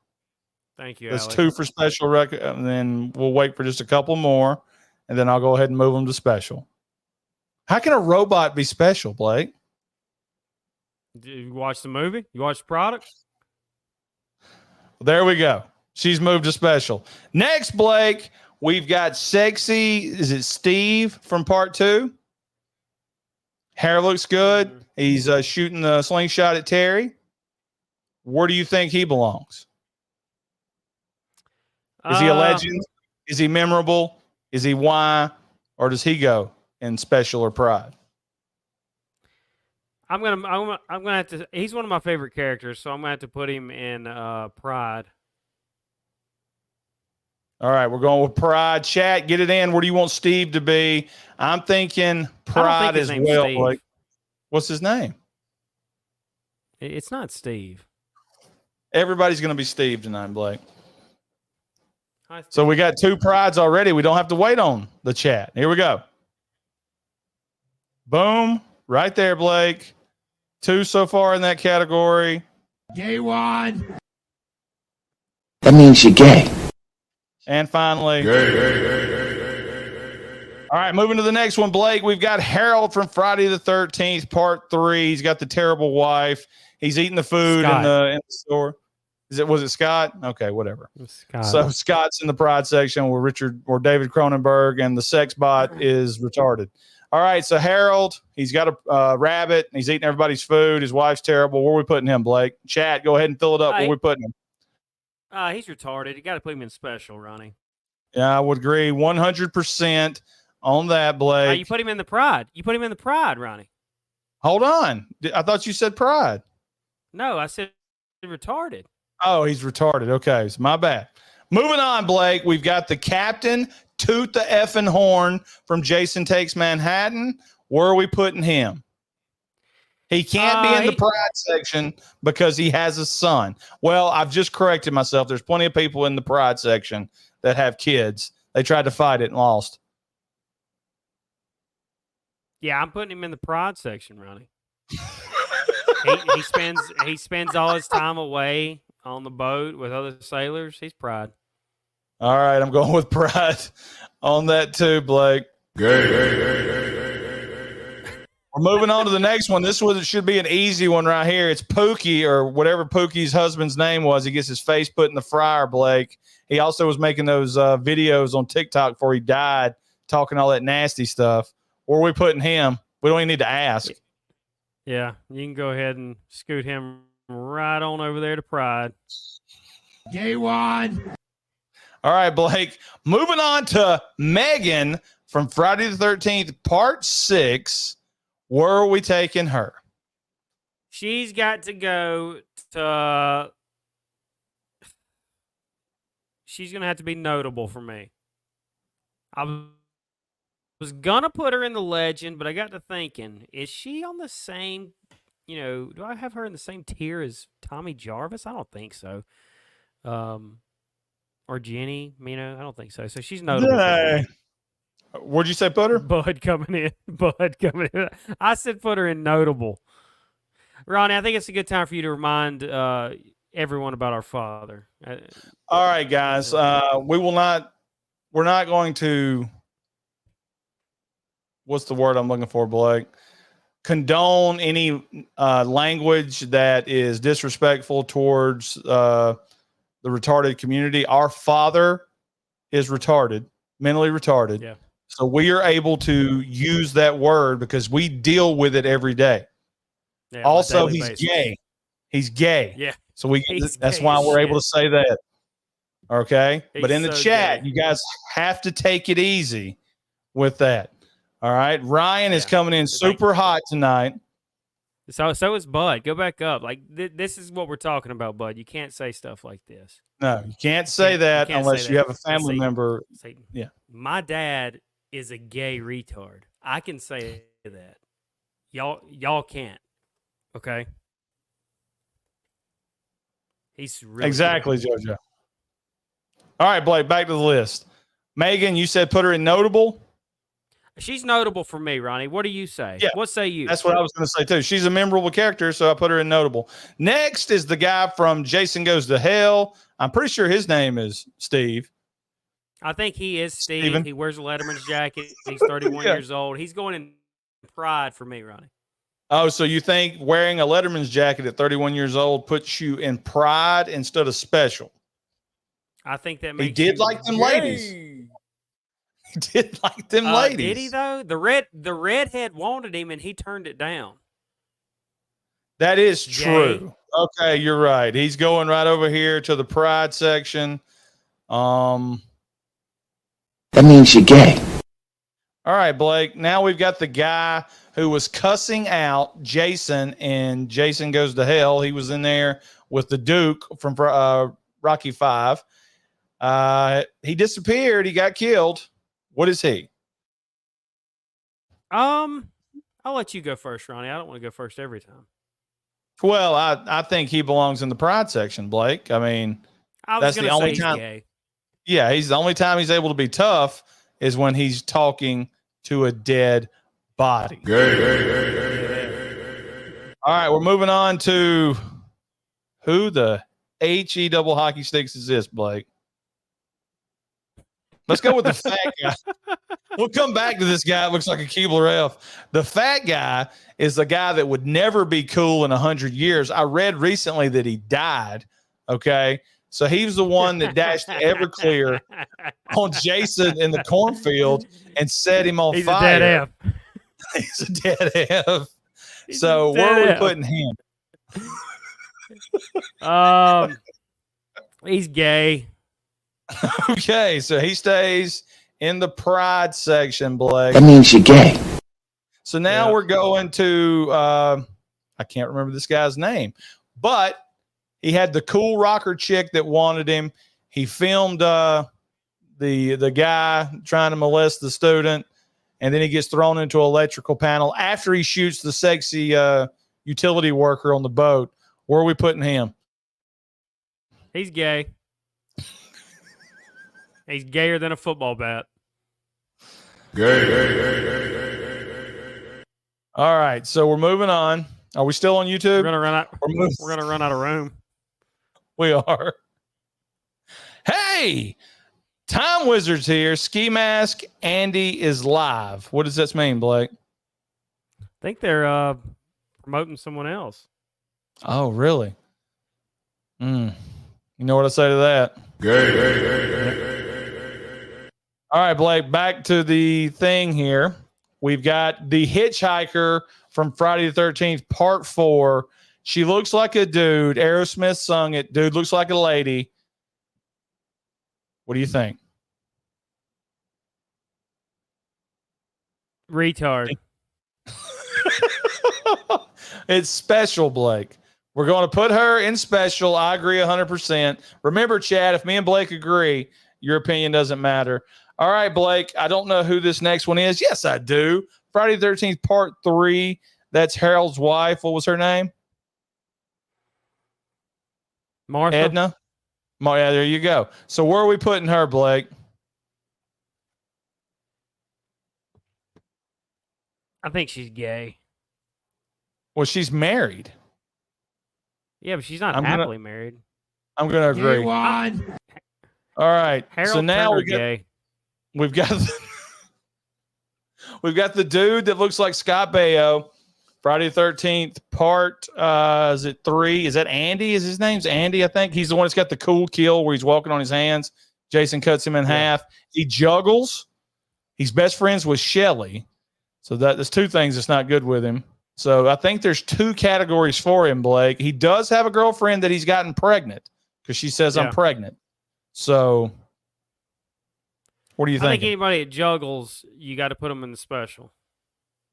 Thank you, That's Alex. 2 for special record. And then we'll wait for just a couple more. And then I'll go ahead and move them to special. How can a robot be special, Blake? Did you watch the movie? You watch the product? There we go. She's moved to special. Next, Blake, we've got sexy. Is it Steve from Part 2? Hair looks good. He's shooting the slingshot at Terry. Where do you think he belongs? Is he a legend? Is he memorable? Is he why? Or does he go in special or pride? I'm gonna have to. He's one of my favorite characters, so I'm gonna have to put him in Pride. All right, we're going with Pride. Chat, get it in. Where do you want Steve to be? I'm thinking Pride his as name's well. Steve. Blake. What's his name? It's not Steve. Everybody's going to be Steve tonight, Blake. Hi, Steve. So we got 2 Prides already. We don't have to wait on the chat. Here we go. Boom. Right there, Blake. 2 so far in that category. K1. That means you're gay. And finally. All right, moving to the next one, Blake. We've got Harold from Friday the 13th, Part 3. He's got the terrible wife. He's eating the food in the store. Was it Scott? Okay, whatever. Scott. So Scott's in the Pride section where David Cronenberg, and the sex bot is retarded. All right, so Harold, he's got a rabbit. He's eating everybody's food. His wife's terrible. Where are we putting him, Blake? Chat, go ahead and fill it up. Where are we putting him? He's retarded. You got to put him in special, Ronnie. Yeah, I would agree 100% on that, Blake. You put him in the Pride. You put him in the Pride, Ronnie. Hold on. I thought you said Pride. No, I said retarded. Oh, he's retarded. Okay, it's my bad. Moving on, Blake. We've got the Captain Toot the Effing Horn from Jason Takes Manhattan. Where are we putting him? He can't be in the Pride section because he has a son. Well, I've just corrected myself. There's plenty of people in the Pride section that have kids. They tried to fight it and lost. Yeah, I'm putting him in the pride section, Ronnie. he spends all his time away on the boat with other sailors. He's pride. All right, I'm going with pride on that too, Blake. We're moving on to the next one. This one should be an easy one right here. It's Pookie, or whatever Pookie's husband's name was. He gets his face put in the fryer, Blake. He also was making those videos on TikTok before he died, talking all that nasty stuff. Where are we putting him? We don't even need to ask. Yeah, you can go ahead and scoot him right on over there to pride. J1. All right, Blake. Moving on to Megan from Friday the 13th, Part 6. Where are we taking her? She's got to go to. She's going to have to be notable for me. I was going to put her in the legend, but I got to thinking, is she on the same, do I have her in the same tier as Tommy Jarvis? I don't think so. Or Jenny, I don't think so. So she's notable. Yeah. Where'd you say put her? Bud coming in. I said put her in notable. Ronnie, I think it's a good time for you to remind everyone about our father. All right, guys. We're not going to, what's the word I'm looking for, Blake? Condone any language that is disrespectful towards the retarded community. Our father is retarded, mentally retarded. Yeah. So we are able to use that word because we deal with it every day. Yeah, Also, on a daily he's basis. gay. He's gay. Yeah. So that's gay why as we're able shit. to say that. Okay. But He's in the so chat, gay. you guys have to take it easy with that. All right. Ryan is Yeah. coming in It's like- super hot tonight. So is Bud. Go back up. Like this is what we're talking about, Bud. You can't say stuff like this. No, you can't say You that can't unless say you that. have a family See- member. Say, Yeah. My dad is a gay retard. I can say that. Y'all can't. Okay. He's really Exactly, JoJo. All right, Blake, back to the list. Megan, you said put her in notable. She's notable for me, Ronnie. What do you say? Yeah, What say you? That's what I was going to say, too. She's a memorable character, so I put her in notable. Next is the guy from Jason Goes to Hell. I'm pretty sure his name is Steve. I think he is Steve. Steven. He wears a Letterman's jacket. He's 31 Yeah. years old. He's going in pride for me, Ronnie. Oh, so you think wearing a Letterman's jacket at 31 years old puts you in pride instead of special? I think that He makes did you like them gay. ladies. He did like them ladies. Did he though? The redhead wanted him and he turned it down. That is Gay. true. Okay, you're right. He's going right over here to the pride section. That means you're gay. All right, Blake. Now we've got the guy who was cussing out Jason in Jason Goes to Hell. He was in there with the Duke from Rocky V. He disappeared. He got killed. What is he? I'll let you go first, Ronnie. I don't want to go first every time. Well, I think he belongs in the pride section, Blake. I mean, I was That's the gonna only say he's time- gay. yeah, he's the only time he's able to be tough is when he's talking to a dead body. All right, we're moving on to who the HE double hockey sticks is this, Blake? Let's go with the fat guy. We'll come back to this guy. It looks like a Keebler F. The fat guy is the guy that would never be cool in 100 years. I read recently that he died. Okay. So he was the one that dashed the Everclear on Jason in the cornfield and set him on He's fire. a dead F. He's a dead F. He's So a where are dead we F. putting him? He's gay. Okay, so he stays in the pride section, Blake. That means you're gay. So now Yeah. we're going to I can't remember this guy's name, but he had the cool rocker chick that wanted him. He filmed the guy trying to molest the student, and then he gets thrown into an electrical panel after he shoots the sexy utility worker on the boat. Where are we putting him? He's gay. He's gayer than a football bat. All right, so we're moving on. Are we still on YouTube? We're gonna run out. We're moving- We're gonna run out of room. We are. Hey, Time Wizards here. Ski Mask Andy is live. What does this mean, Blake? I think they're promoting someone else. Oh, really? You know what I say to that? All right, Blake, back to the thing here. We've got The Hitchhiker from Friday the 13th, Part 4. She looks like a dude. Aerosmith sung it. Dude looks like a lady. What do you think? Retard. It's special, Blake. We're going to put her in special. I agree 100%. Remember, Chad, if me and Blake agree, your opinion doesn't matter. All right, Blake, I don't know who this next one is. Yes, I do. Friday the 13th, Part 3. That's Harold's wife. What was her name? Martha. Edna? Yeah, there you go. So where are we putting her, Blake? I think she's gay. Well, she's married. Yeah, but she's not I'm gonna- happily married. I'm going to agree. All right. Harold so now turned her gay. we've got we've got the dude that looks like Scott Baio. Friday the 13th, part is it 3? Is that Andy? Is his name's Andy? I think he's the one that's got the cool kill where he's walking on his hands. Jason cuts him in half. He juggles. He's best friends with Shelly. So there's two things that's not good with him. So I think there's 2 categories for him, Blake. He does have a girlfriend that he's gotten pregnant because she says I'm pregnant. So what do you I think? think anybody that juggles, you got to put them in the special.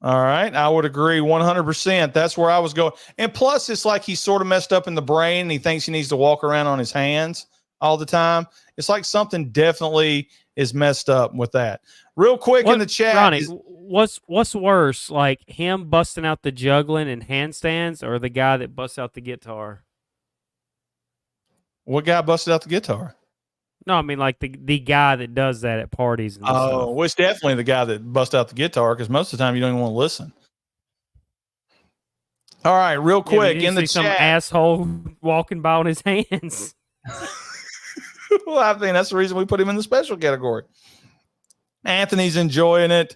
All right. I would agree 100%. That's where I was going. And plus, it's like he's sort of messed up in the brain and he thinks he needs to walk around on his hands all the time. It's like something definitely is messed up with that. Real quick in the chat. Ronnie, what's worse, like him busting out the juggling and handstands or the guy that busts out the guitar? What guy busted out the guitar? No, I mean like the guy that does that at parties. And stuff. Well, it's definitely the guy that busted out the guitar because most of the time you don't even want to listen. All right, real Yeah, quick you didn't in the see some chat. asshole walking by on his hands. Well, I think that's the reason we put him in the special category. Anthony's enjoying it.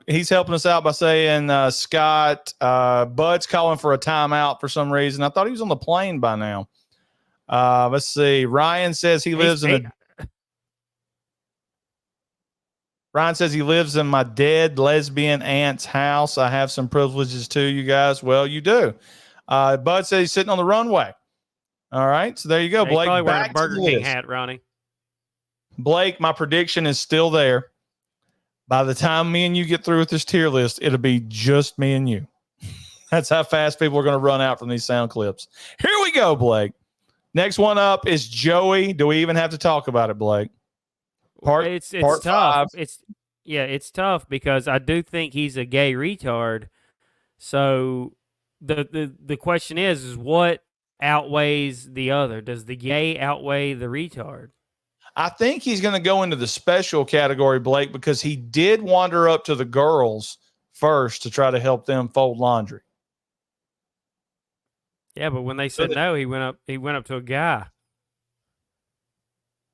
He's helping us out by saying, Scott, Bud's calling for a timeout for some reason. I thought he was on the plane by now. Let's see. Ryan says he lives Ryan says he lives in my dead lesbian aunt's house. I have some privileges too, you guys. Well, you do. Bud says he's sitting on the runway. All right. So there you go, He's Blake. probably wearing a Back to Burger the King list. hat, Ronnie. Blake, my prediction is still there. By the time me and you get through with this tier list, it'll be just me and you. That's how fast people are going to run out from these sound clips. Here we go, Blake. Next one up is Joey. Do we even have to talk about it, Blake? It's part tough. 5. It's tough because I do think he's a gay retard. So the question is what outweighs the other? Does the gay outweigh the retard? I think he's going to go into the special category, Blake, because he did wander up to the girls first to try to help them fold laundry. Yeah, but when they said no, he went up to a guy.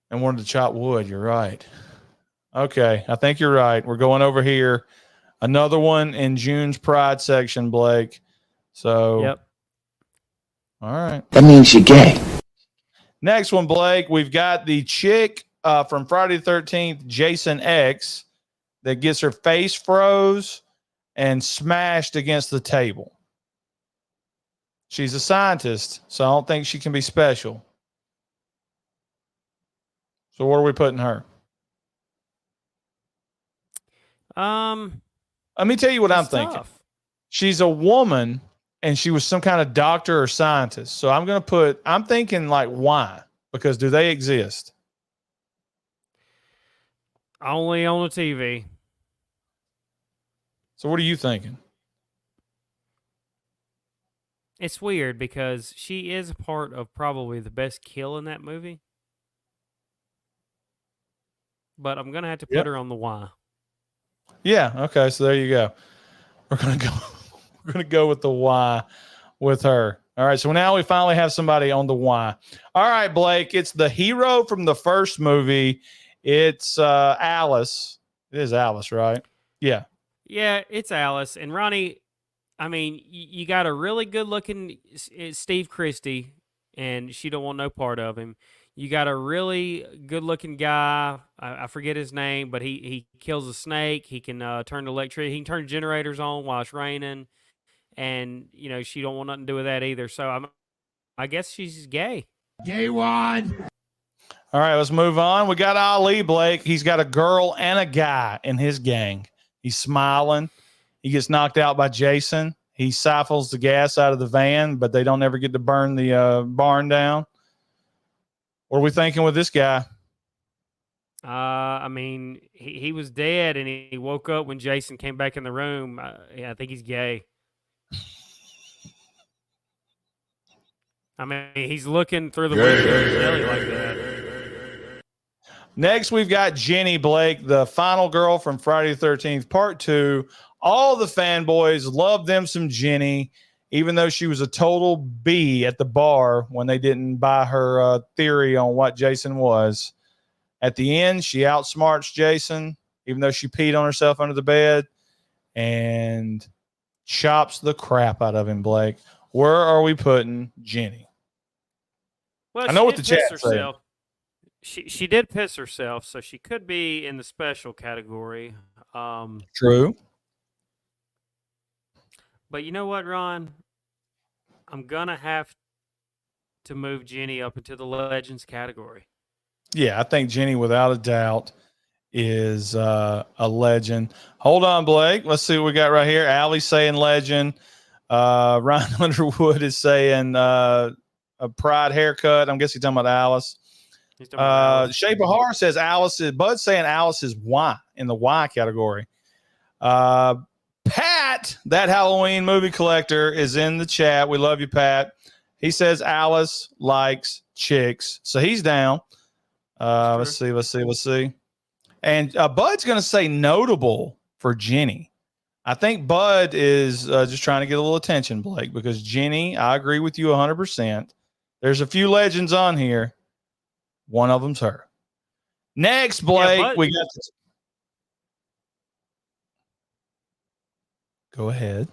And wanted to chop wood. You're right. Okay. I think you're right. We're going over here. Another one in June's Pride section, Blake. So, Yep. All right. That means you're gay. Next one, Blake. We've got the chick from Friday the 13th, Jason X, that gets her face froze and smashed against the table. She's a scientist, so I don't think she can be special. So what are we putting her? Let me tell you what I'm it's thinking. tough. She's a woman and she was some kind of doctor or scientist. So I'm thinking like why? Because do they exist? Only on the TV. So what are you thinking? It's weird because she is a part of probably the best kill in that movie. But I'm going to have to put Yep. her on the Y. Yeah. Okay. So there you go. We're gonna go. We're gonna go with the Y with her. All right. So now we finally have somebody on the Y. All right, Blake. It's the hero from the first movie. It's Alice. It is Alice, right? Yeah. Yeah, it's Alice. And Ronnie, I mean, you got a really good looking Steve Christie, and she don't want no part of him. You got a really good looking guy. I forget his name, but he kills a snake. He can turn the electric. He can turn generators on while it's raining, and she don't want nothing to do with that either. So I guess she's gay. All right, let's move on. We got Ali, Blake. He's got a girl and a guy in his gang. He's smiling. He gets knocked out by Jason. He siphons the gas out of the van, but they don't ever get to burn the barn down. What are we thinking with this guy? I mean, he was dead, and he woke up when Jason came back in the room. I think he's gay. I mean, he's looking through the window like that. Next, we've got Jenny, Blake, the final girl from Friday the 13th, Part 2. All the fanboys love them some Jenny, even though she was a total B at the bar when they didn't buy her theory on what Jason was. At the end, she outsmarts Jason, even though she peed on herself under the bed, and chops the crap out of him, Blake. Where are we putting Jenny? Well, I know what the chat said. She did piss herself, so she could be in the special category. True. But you know what, Ron? I'm going to have to move Jenny up into the Legends category. Yeah, I think Jenny, without a doubt, is a legend. Hold on, Blake. Let's see what we got right here. Allie's saying legend. Ryan Underwood is saying a pride haircut. I'm guessing he's talking about Alice. Shea Bahar says Alice is, Bud's saying Alice is Y in the Y category. Pat, that Halloween movie collector, is in the chat. We love you, Pat. He says Alice likes chicks. So he's down. Let's see. And Bud's going to say notable for Jenny. I think Bud is just trying to get a little attention, Blake, because Jenny, I agree with you 100%. There's a few legends on here. One of them's her. Next, Blake, we got this. Go ahead.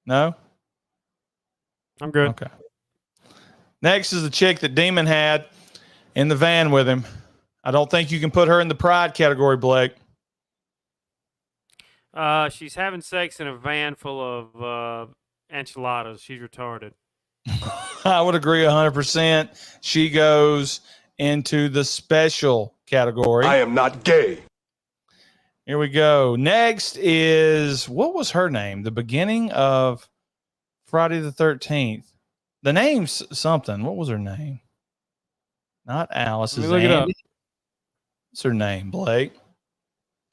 No? I'm good. Okay. Next is the chick that Demon had in the van with him. I don't think you can put her in the pride category, Blake. She's having sex in a van full of enchiladas. She's retarded. I would agree 100%. She goes into the special category. I am not gay. Here we go. Next is, what was her name? The beginning of Friday the 13th. The name's something. What was her name? Not Alice. Let me look it up. What's her name, Blake?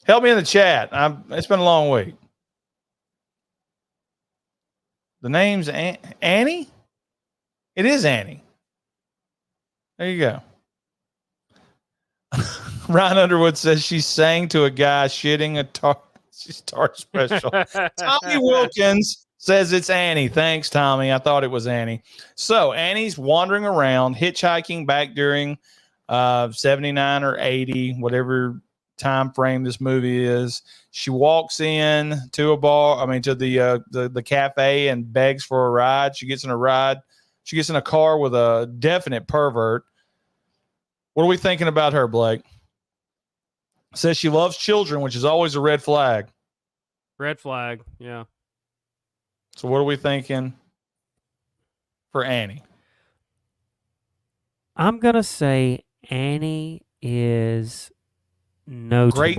Help me in the chat. It's been a long week. The name's Annie? It is Annie. There you go. Ryan Underwood says she sang to a guy shitting a tar special. Tommy Wilkins says it's Annie. Thanks, Tommy. I thought it was Annie. So Annie's wandering around, hitchhiking back during 79 or 80, whatever time frame this movie is. She walks in to the cafe and begs for a ride. She gets in a ride. She gets in a car with a definite pervert. What are we thinking about her, Blake? Says she loves children, which is always a red flag. Red flag, yeah. So what are we thinking for Annie? I'm going to say Annie is notable. Great.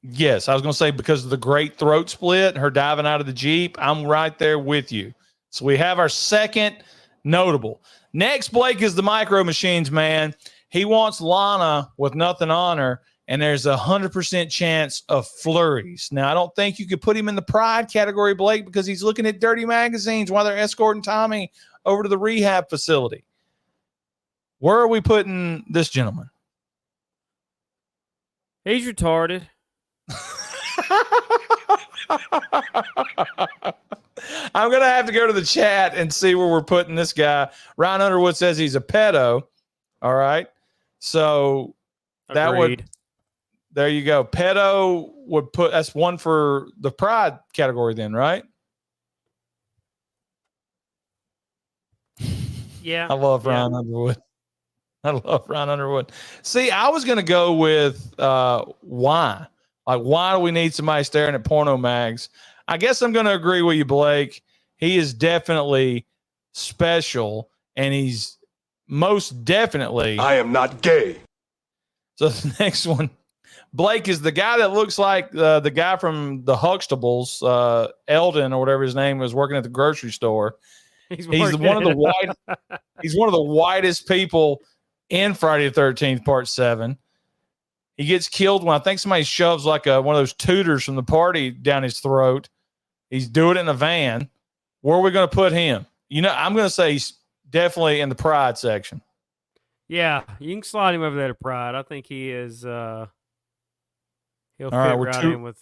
Yes, I was going to say because of the great throat split, her diving out of the Jeep. I'm right there with you. So we have our second notable. Next, Blake is the Micro Machines man. He wants Lana with nothing on her, and there's 100% chance of flurries. Now, I don't think you could put him in the pride category, Blake, because he's looking at dirty magazines while they're escorting Tommy over to the rehab facility. Where are we putting this gentleman? He's retarded. I'm gonna have to go to the chat and see where we're putting this guy. Ryan Underwood says he's a pedo. All right, so that Agreed. would there you go. Pedo would put that's one for the pride category then, right? Yeah. I love yeah. Ryan Underwood. I love Ryan Underwood. See, I was gonna go with why. Like, why do we need somebody staring at porno mags? I guess I'm going to agree with you, Blake. He is definitely special, and he's most definitely. I am not gay. So the next one, Blake is the guy that looks like the guy from the Huxtables, Eldon or whatever his name was, working at the grocery store. He's one of the white. He's one of the whitest people in Friday the 13th, Part 7. He gets killed when I think somebody shoves like one of those tutors from the party down his throat. He's doing it in a van. Where are we going to put him? You know, I'm going to say he's definitely in the pride section. Yeah, you can slide him over there to pride. I think he is. He'll fit right, right in with.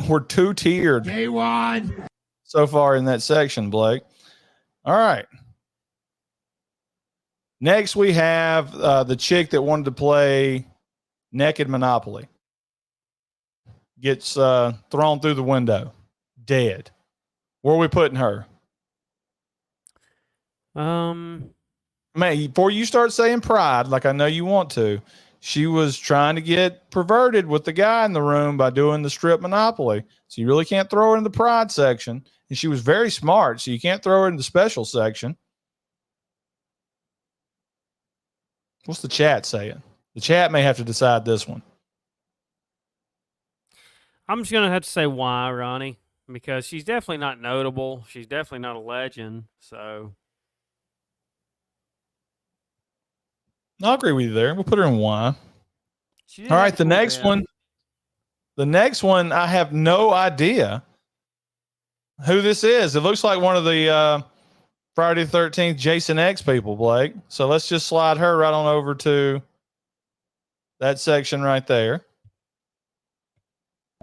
We're two-tiered K1. so far in that section, Blake. All right. Next, we have the chick that wanted to play Naked Monopoly. Gets thrown through the window. Dead. Where are we putting her? Man, before you start saying pride, like I know you want to, she was trying to get perverted with the guy in the room by doing the strip Monopoly. So you really can't throw her in the pride section. And she was very smart, so you can't throw her in the special section. What's the chat saying? The chat may have to decide this one. I'm just gonna have to say why, Ronnie, because she's definitely not notable. She's definitely not a legend. So I'll agree with you there. We'll put her in Y. she did All have right, the cool next hair. one. The next one, I have no idea who this is. It looks like one of the Friday the 13th Jason X people, Blake. So let's just slide her right on over to that section right there.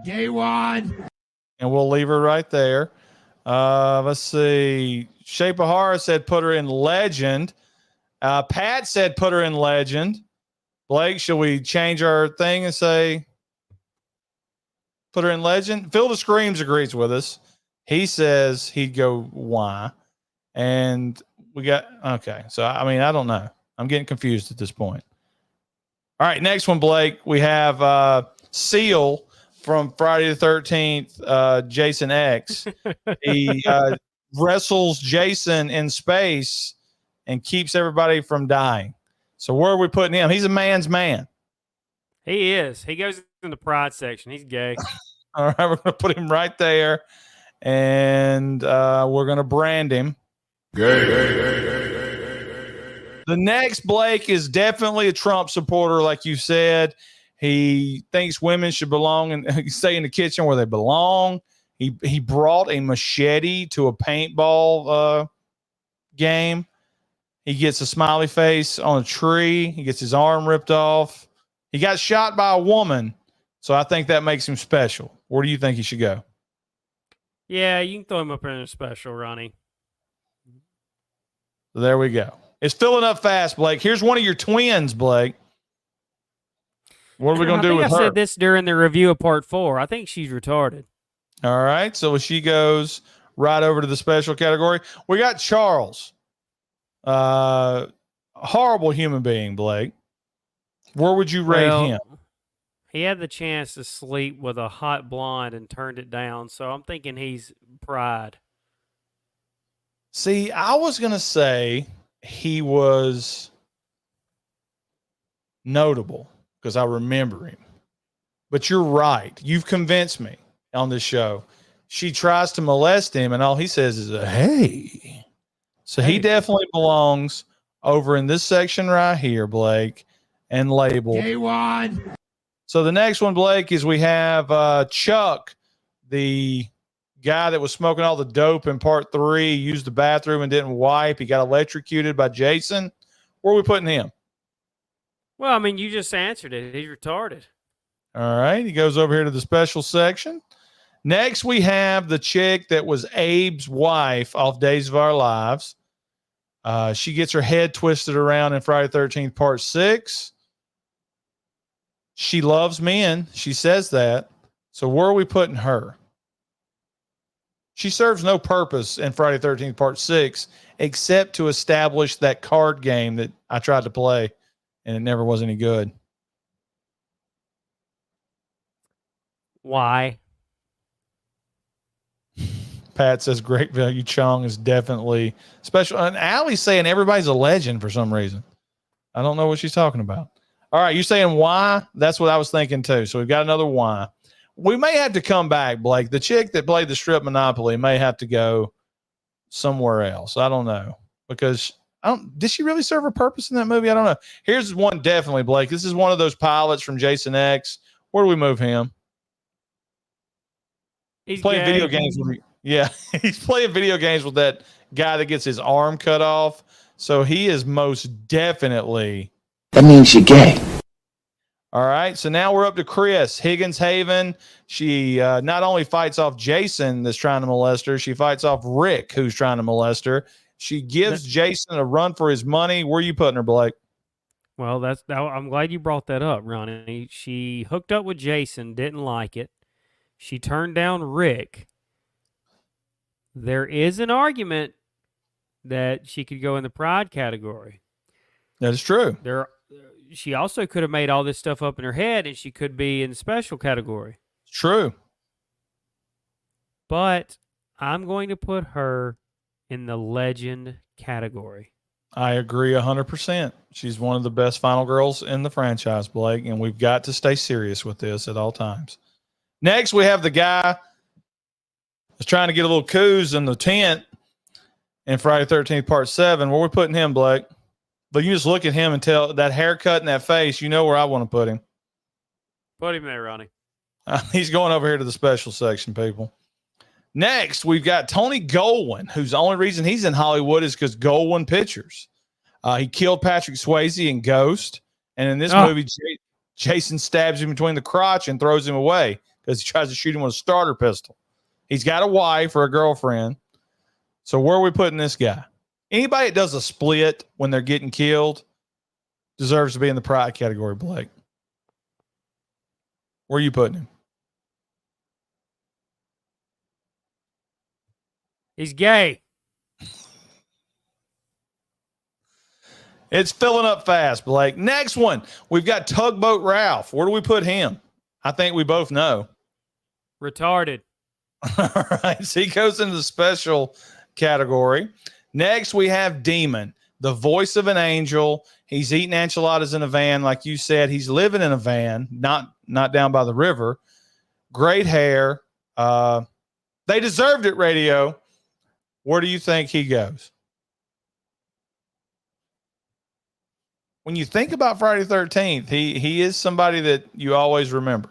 K1. And we'll leave her right there. Let's see. Shape of Horror said put her in Legend. Pat said put her in Legend. Blake, should we change our thing and say put her in Legend? Phil the Screams agrees with us. He says he'd go Y. And we got, okay. So, I mean, I don't know. I'm getting confused at this point. All right, next one, Blake. We have Seal from Friday the 13th, Jason X. He wrestles Jason in space and keeps everybody from dying. So where are we putting him? He's a man's man. He is. He goes in the pride section. He's gay. All right, we're going to put him right there. And we're going to brand him. The next Blake is definitely a Trump supporter, like you said. He thinks women should belong and stay in the kitchen where they belong. He brought a machete to a paintball game. He gets a smiley face on a tree. He gets his arm ripped off. He got shot by a woman, so I think that makes him special. Where do you think he should go? Yeah, you can throw him up in a special, Ronnie. So there we go. It's filling up fast, Blake. Here's one of your twins, Blake. What are we going to do with I her? said this during the review of Part 4. I think she's retarded. All right. So she goes right over to the special category. We got Charles. Horrible human being, Blake. Where would you rate him? He had the chance to sleep with a hot blonde and turned it down. So I'm thinking he's pride. See, I was going to say he was notable because I remember him. But you're right. You've convinced me on this show. She tries to molest him, and all he says is, hey. So he definitely belongs over in this section right here, Blake, and labeled. K1. So the next one, Blake, is we have Chuck, the guy that was smoking all the dope in Part 3, used the bathroom and didn't wipe. He got electrocuted by Jason. Where are we putting him? Well, I mean, you just answered it. He's retarded. All right. He goes over here to the special section. Next, we have the chick that was Abe's wife off Days of Our Lives. She gets her head twisted around in Friday the 13th, Part 6. She loves men. She says that. So where are we putting her? She serves no purpose in Friday the 13th, Part 6, except to establish that card game that I tried to play, and it never was any good. Why? Pat says Great Value Chong is definitely special. And Allie's saying everybody's a legend for some reason. I don't know what she's talking about. All right, you're saying why? That's what I was thinking too. So we've got another why. We may have to come back, Blake. The chick that played the strip Monopoly may have to go somewhere else. I don't know. Because did she really serve a purpose in that movie? I don't know. Here's one definitely, Blake. This is one of those pilots from Jason X. Where do we move him? He's Playing gay. video games with yeah, he's playing video games with that guy that gets his arm cut off. So he is most definitely. That means you're gay. All right. So now we're up to Chris Higgins Haven. She not only fights off Jason that's trying to molest her, she fights off Rick who's trying to molest her. She gives Jason a run for his money. Where are you putting her, Blake? Well, I'm glad you brought that up, Ronnie. She hooked up with Jason, didn't like it. She turned down Rick. There is an argument that she could go in the pride category. That is true. She also could have made all this stuff up in her head, and she could be in the special category. True. But I'm going to put her in the legend category. I agree 100%. She's one of the best final girls in the franchise, Blake, and we've got to stay serious with this at all times. Next, we have the guy that's trying to get a little coos in the tent in Friday the 13th, Part 7. Where are we putting him, Blake? But you just look at him and tell that haircut and that face, you know where I want to put him. Put him there, Ronnie. He's going over here to the special section, people. Next, we've got Tony Goldwyn, whose only reason he's in Hollywood is because Goldwyn Pictures. He killed Patrick Swayze in Ghost. And in this movie, Jason stabs him between the crotch and throws him away because he tries to shoot him with a starter pistol. He's got a wife or a girlfriend. So where are we putting this guy? Anybody that does a split when they're getting killed deserves to be in the pride category, Blake. Where are you putting him? He's gay. It's filling up fast, Blake. Next one, we've got Tugboat Ralph. Where do we put him? I think we both know. Retarded. All right, so he goes into the special category. Next, we have Demon, the voice of an angel. He's eating enchiladas in a van, like you said. He's living in a van, not down by the river. Great hair. They deserved it, radio. Where do you think he goes? When you think about Friday the 13th, he is somebody that you always remember.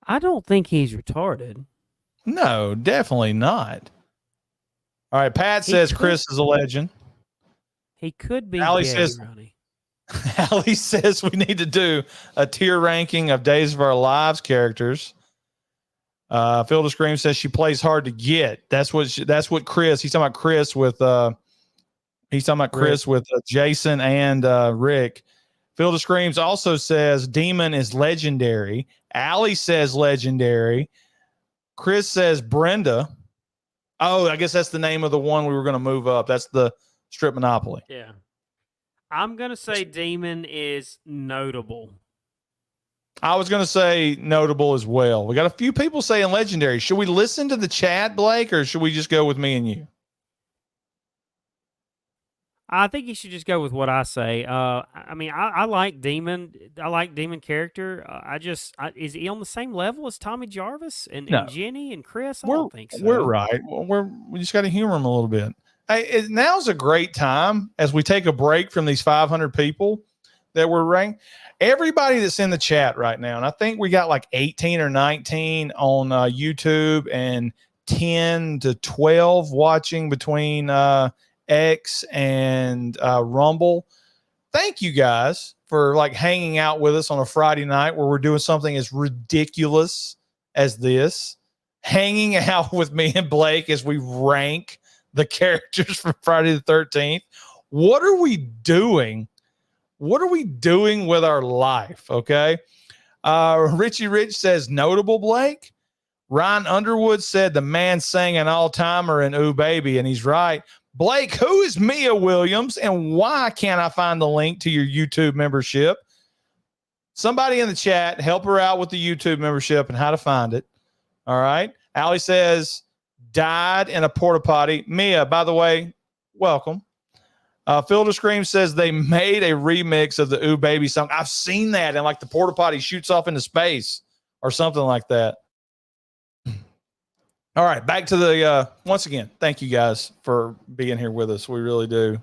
I don't think he's retarded. No, definitely not. All right, Pat says Chris is a legend. He could be Allie gay, says- Ronnie. Allie says we need to do a tier ranking of Days of Our Lives characters. Phil Scream says she plays hard to get. That's what Chris. He's talking about Chris with Jason and Rick. Phil Screams also says Demon is legendary. Allie says legendary. Chris says Brenda. Oh, I guess that's the name of the one we were going to move up. That's the strip Monopoly. Yeah. I'm going to say Demon is notable. I was going to say notable as well. We got a few people saying legendary. Should we listen to the chat, Blake, or should we just go with me and you? I think you should just go with what I say. I mean, I like Demon. I like Demon character. Is he on the same level as Tommy Jarvis and Jenny and Chris? I don't think so. We're right. We just got to humor him a little bit. Hey, now's a great time as we take a break from these 500 people that we're ranked. Everybody that's in the chat right now, and I think we got like 18 or 19 on YouTube and 10 to 12 watching between X and Rumble. thank you guys for like hanging out with us on a Friday night where we're doing something as ridiculous as this, hanging out with me and Blake as we rank the characters from Friday the 13th. What are we doing? What are we doing with our life? Okay. Richie Rich says, notable Blake. Ryan Underwood said the man sang an all-timer in Ooh Baby, and he's right. Blake, who is Mia Williams, and why can't I find the link to your YouTube membership? Somebody in the chat, help her out with the YouTube membership and how to find it. All right. Allie says, died in a porta potty. Mia, by the way, welcome. Fielder Scream says they made a remix of the Ooh Baby song. I've seen that, and like the porta potty shoots off into space or something like that. All right, back to the once again, thank you guys for being here with us. We really do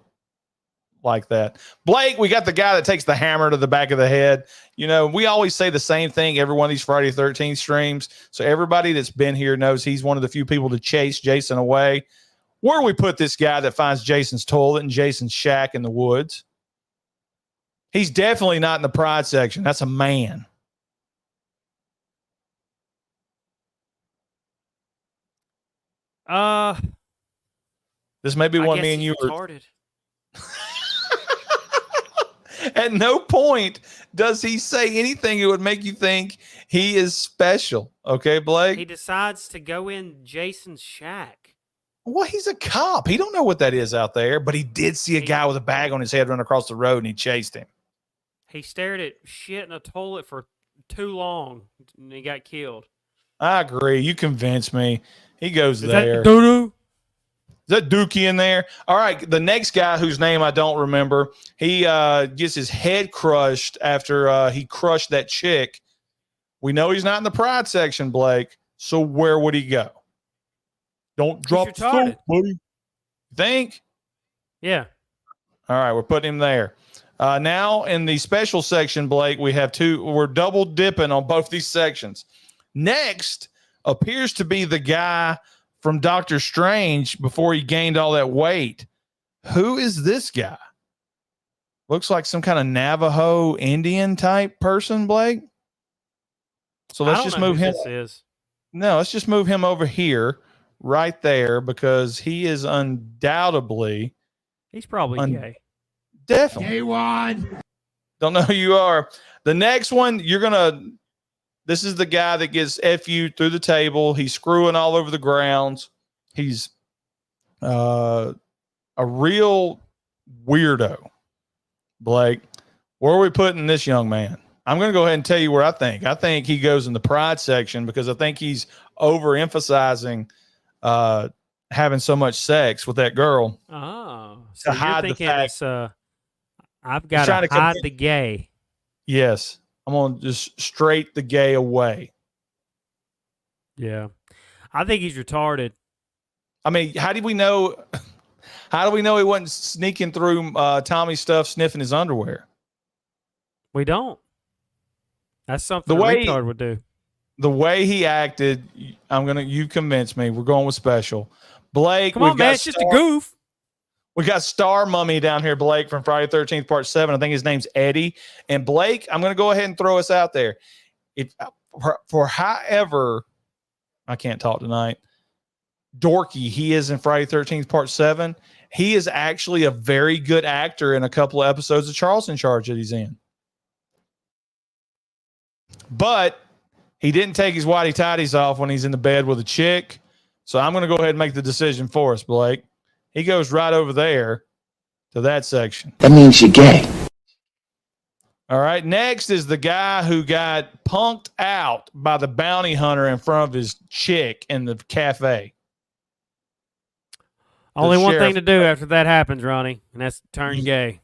like that. Blake, we got the guy that takes the hammer to the back of the head. You know, we always say the same thing every one of these Friday the 13th streams. So everybody that's been here knows he's one of the few people to chase Jason away. Where do we put this guy that finds Jason's toilet and Jason's shack in the woods? He's definitely not in the pride section. That's a man. This may be I one guess me and he's you were. retarded. At no point does he say anything that would make you think he is special. Okay, Blake? He decides to go in Jason's shack. Well, he's a cop. He don't know what that is out there, but he did see a guy with a bag on his head run across the road, and he chased him. He stared at shit in a toilet for too long, and he got killed. I agree. You convinced me. He goes there. Doo-doo? Is that Dookie in there? All right. The next guy whose name I don't remember, he gets his head crushed after he crushed that chick. We know he's not in the pride section, Blake. So where would he go? Don't drop the phone, buddy. Think? Yeah. All right. We're putting him there. Now in the special section, Blake, we have two. We're double dipping on both these sections. Next appears to be the guy from Doctor Strange before he gained all that weight. Who is this guy? Looks like some kind of Navajo Indian type person, Blake. So let's just move him. No, let's just move him over here, right there, because he is undoubtedly. He's probably gay. Definitely. Day one. Don't know who you are. The next one, this is the guy that gets FU through the table. He's screwing all over the grounds. He's a real weirdo. Blake, where are we putting this young man? I'm going to go ahead and tell you where I think. I think he goes in the pride section because I think he's overemphasizing having so much sex with that girl. Oh, so hide you're the thinking fact- it's I've got to hide the gay. Yes. I'm going to just straight the gay away. Yeah. I think he's retarded. I mean, how do we know he wasn't sneaking through Tommy's stuff, sniffing his underwear? We don't. That's something a retard would do. The way he acted, you convinced me. We're going with special. Blake, Come on, man. It's just a goof. We got Star Mummy down here, Blake, from Friday the 13th, Part 7. I think his name's Eddie. And Blake, I'm going to go ahead and throw us out there. If for however, I can't talk tonight, dorky he is in Friday the 13th, Part 7, he is actually a very good actor in a couple of episodes of Charles in Charge that he's in. But he didn't take his whitey tidies off when he's in the bed with a chick. So I'm going to go ahead and make the decision for us, Blake. He goes right over there to that section. That means you're gay. All right. Next is the guy who got punked out by the bounty hunter in front of his chick in the cafe. Only one thing to do after that happens, Ronnie, and that's turn gay.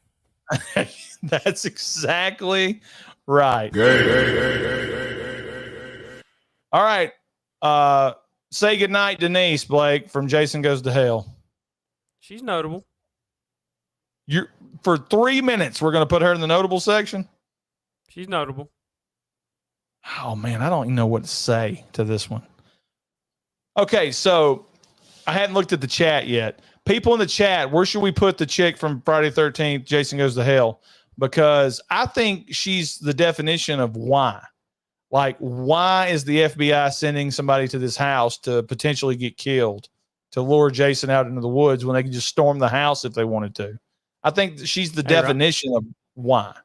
That's exactly right. All right. Say goodnight, Denise, Blake, from Jason Goes to Hell. She's notable. For 3 minutes, we're going to put her in the notable section. She's notable. Oh, man, I don't even know what to say to this one. Okay, so I hadn't looked at the chat yet. People in the chat, where should we put the chick from Friday the 13th, Jason Goes to Hell? because I think she's the definition of why. Like, why is the FBI sending somebody to this house to potentially get killed, to lure Jason out into the woods when they can just storm the house if they wanted to? I think she's the definition of why.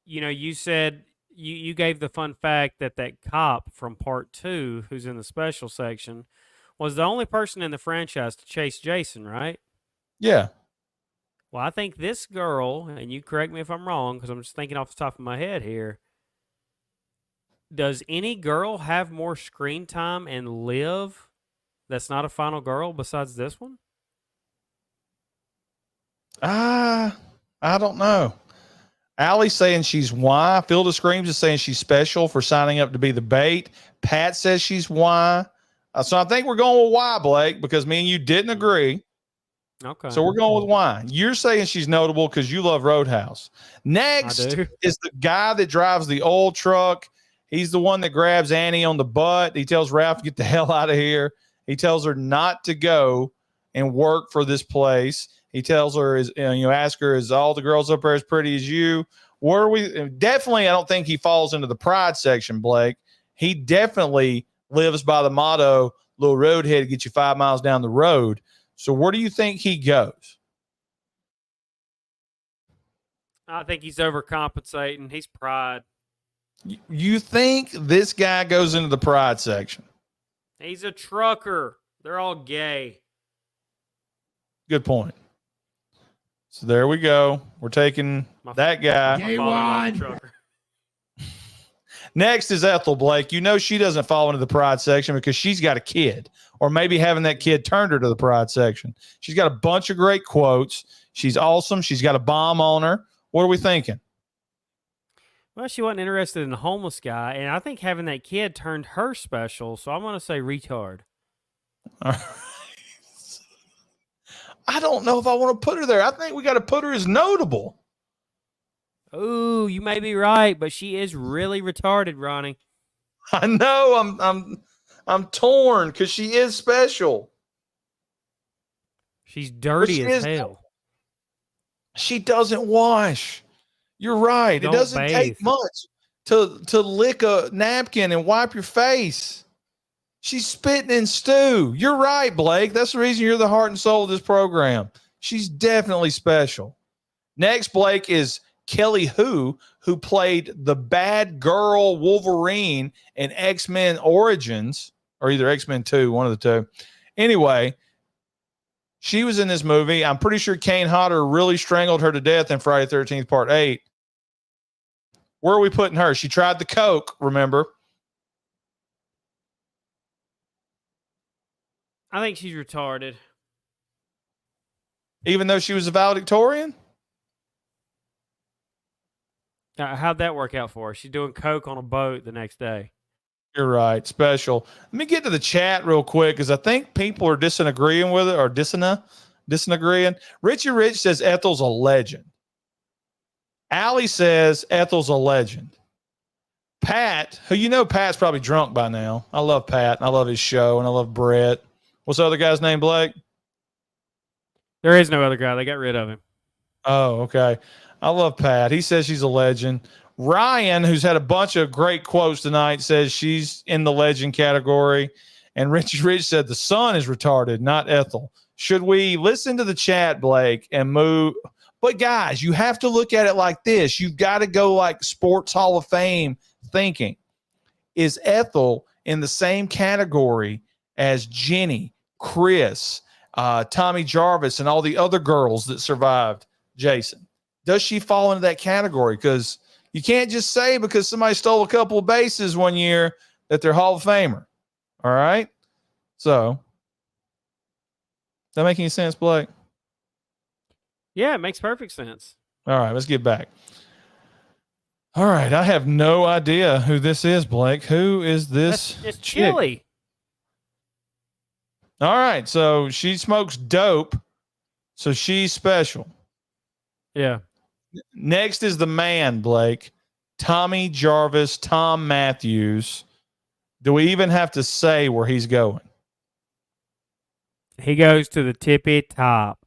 You know, you said you gave the fun fact that cop from part 2, who's in the special section, was the only person in the franchise to chase Jason, right? Yeah. Well, I think this girl, and you correct me if I'm wrong, because I'm just thinking off the top of my head here. Does any girl have more screen time and live that's not a final girl besides this one? I don't know. Allie's saying she's why. Fielder Screams is saying she's special for signing up to be the bait. Pat says she's why. So I think we're going with why, Blake, because me and you didn't agree. Okay. So we're going with why. You're saying she's notable because you love Roadhouse. Next is the guy that drives the old truck. He's the one that grabs Annie on the butt. He tells Ralph to get the hell out of here. He tells her not to go and work for this place. He tells her, ask her, is all the girls up there as pretty as you? Where are we? Definitely, I don't think he falls into the pride section, Blake. He definitely lives by the motto, little roadhead, get you 5 miles down the road. So where do you think he goes? I think he's overcompensating. He's pride. You think this guy goes into the pride section? He's a trucker. They're all gay. Good point. So there we go. We're taking that guy. Gay one. Trucker. Next is Ethel, Blake. You know she doesn't fall into the pride section because she's got a kid, or maybe having that kid turned her to the pride section. She's got a bunch of great quotes. She's awesome. She's got a bomb on her. What are we thinking? Well, she wasn't interested in the homeless guy, and I think having that kid turned her special, so I'm going to say retard. All right. I don't know if I want to put her there. I think we got to put her as notable. Ooh, you may be right, but she is really retarded, Ronnie. I know. I'm torn because she is special. She's dirty she as is- hell. She doesn't wash. You're right. Don't It doesn't take bathe. much to lick a napkin and wipe your face. She's spitting in stew. You're right, Blake. That's the reason you're the heart and soul of this program. She's definitely special. Next, Blake, is Kelly who played the bad girl Wolverine in X-Men Origins, or either X-Men 2, one of the two. Anyway, she was in this movie. I'm pretty sure Kane Hodder really strangled her to death in Friday the 13th, Part 8. Where are we putting her? She tried the coke, remember? I think she's retarded. Even though she was a valedictorian? How'd that work out for her? She's doing coke on a boat the next day. You're right. Special. Let me get to the chat real quick because I think people are disagreeing with it or disagreeing. Richie Rich says Ethel's a legend. Allie says Ethel's a legend. Pat, who Pat's probably drunk by now. I love Pat and I love his show and I love Brett. What's the other guy's name, Blake? There is no other guy. They got rid of him. Oh, okay. I love Pat. He says she's a legend. Ryan, who's had a bunch of great quotes tonight, says she's in the legend category. And Richie Rich said the son is retarded, not Ethel. Should we listen to the chat, Blake, and move? But guys, you have to look at it like this. You've got to go like Sports Hall of Fame thinking. Is Ethel in the same category as Jenny, Chris, Tommy Jarvis, and all the other girls that survived Jason? Does she fall into that category? Because you can't just say because somebody stole a couple of bases one year that they're Hall of Famer. All right? So, does that make any sense, Blake? Yeah, it makes perfect sense. All right, let's get back. All right, I have no idea who this is, Blake. Who is this? It's chick? Chili. All right, so she smokes dope, so she's special. Yeah. Next is the man, Blake. Tommy Jarvis, Tom Matthews. Do we even have to say where he's going? He goes to the tippy top.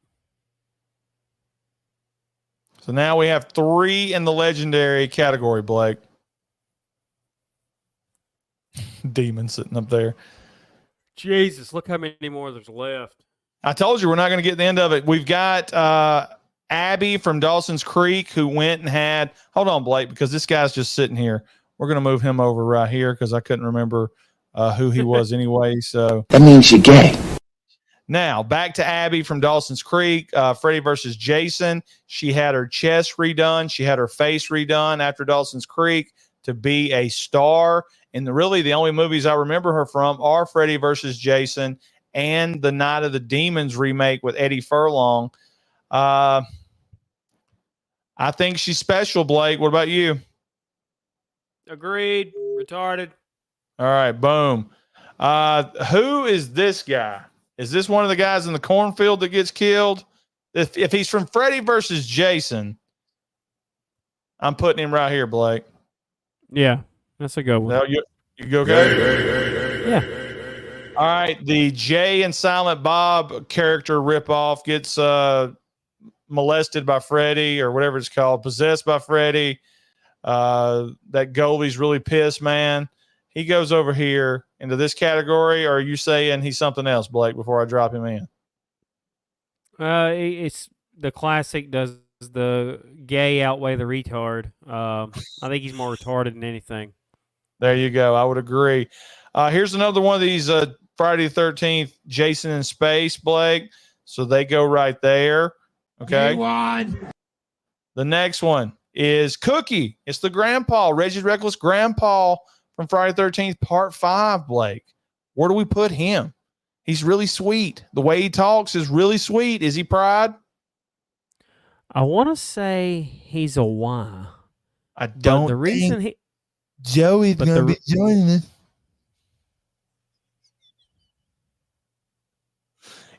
So now we have 3 in the legendary category, Blake. Demon sitting up there. Jesus, look how many more there's left. I told you we're not going to get the end of it. We've got Abby from Dawson's Creek who went and had. Hold on, Blake, because this guy's just sitting here. We're going to move him over right here because I couldn't remember who he was anyway. So That means you're gay. now back to Abby from Dawson's Creek. Freddy versus Jason. She had her chest redone. She had her face redone after Dawson's Creek to be a star. And really, the only movies I remember her from are Freddy versus Jason and the Night of the Demons remake with Eddie Furlong. I think she's special, Blake. What about you? Agreed. Retarded. All right, boom. Who is this guy? Is this one of the guys in the cornfield that gets killed? If he's from Freddy versus Jason, I'm putting him right here, Blake. Yeah, that's a good one. Now you go okay? Yeah. All right, the Jay and Silent Bob character ripoff gets molested by Freddy or whatever it's called, possessed by Freddy. That Goldie's really pissed, man. He goes over here into this category, or are you saying he's something else, Blake, before I drop him in? It's the classic. Does the gay outweigh the retard? I think he's more retarded than anything. There you go. I would agree. Here's another one of these Friday the 13th, Jason in Space, Blake. So they go right there. Okay. You won. The next one is Cookie. It's the grandpa, Reggie's Reckless grandpa from Friday the 13th, Part 5, Blake. Where do we put him? He's really sweet. The way he talks is really sweet. Is he Pride? I want to say he's a Y. I But don't the reason he Joey's but the- joining us.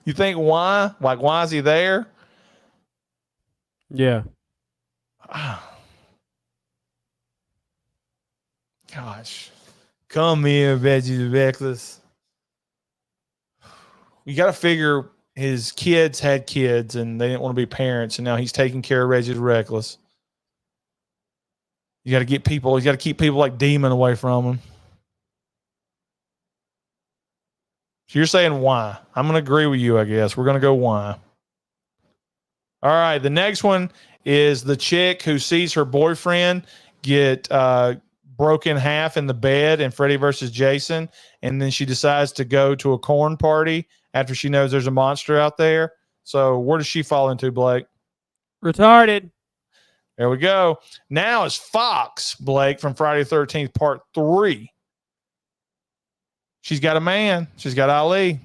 You think why? Like, why is he there? yeah. Gosh. Come here, Reggie the Reckless. You got to figure his kids had kids and they didn't want to be parents, and now he's taking care of Reggie the Reckless. You got to get people, you got to keep people like Demon away from him. So you're saying why? I'm going to agree with you, I guess. We're going to go why. All right. The next one is the chick who sees her boyfriend get broken in half in the bed in Freddy versus Jason. And then she decides to go to a corn party after she knows there's a monster out there. So where does she fall into, Blake? Retarded. There we go. Now it's Fox, Blake, from Friday the 13th, Part 3. She's got a man. She's got Ali.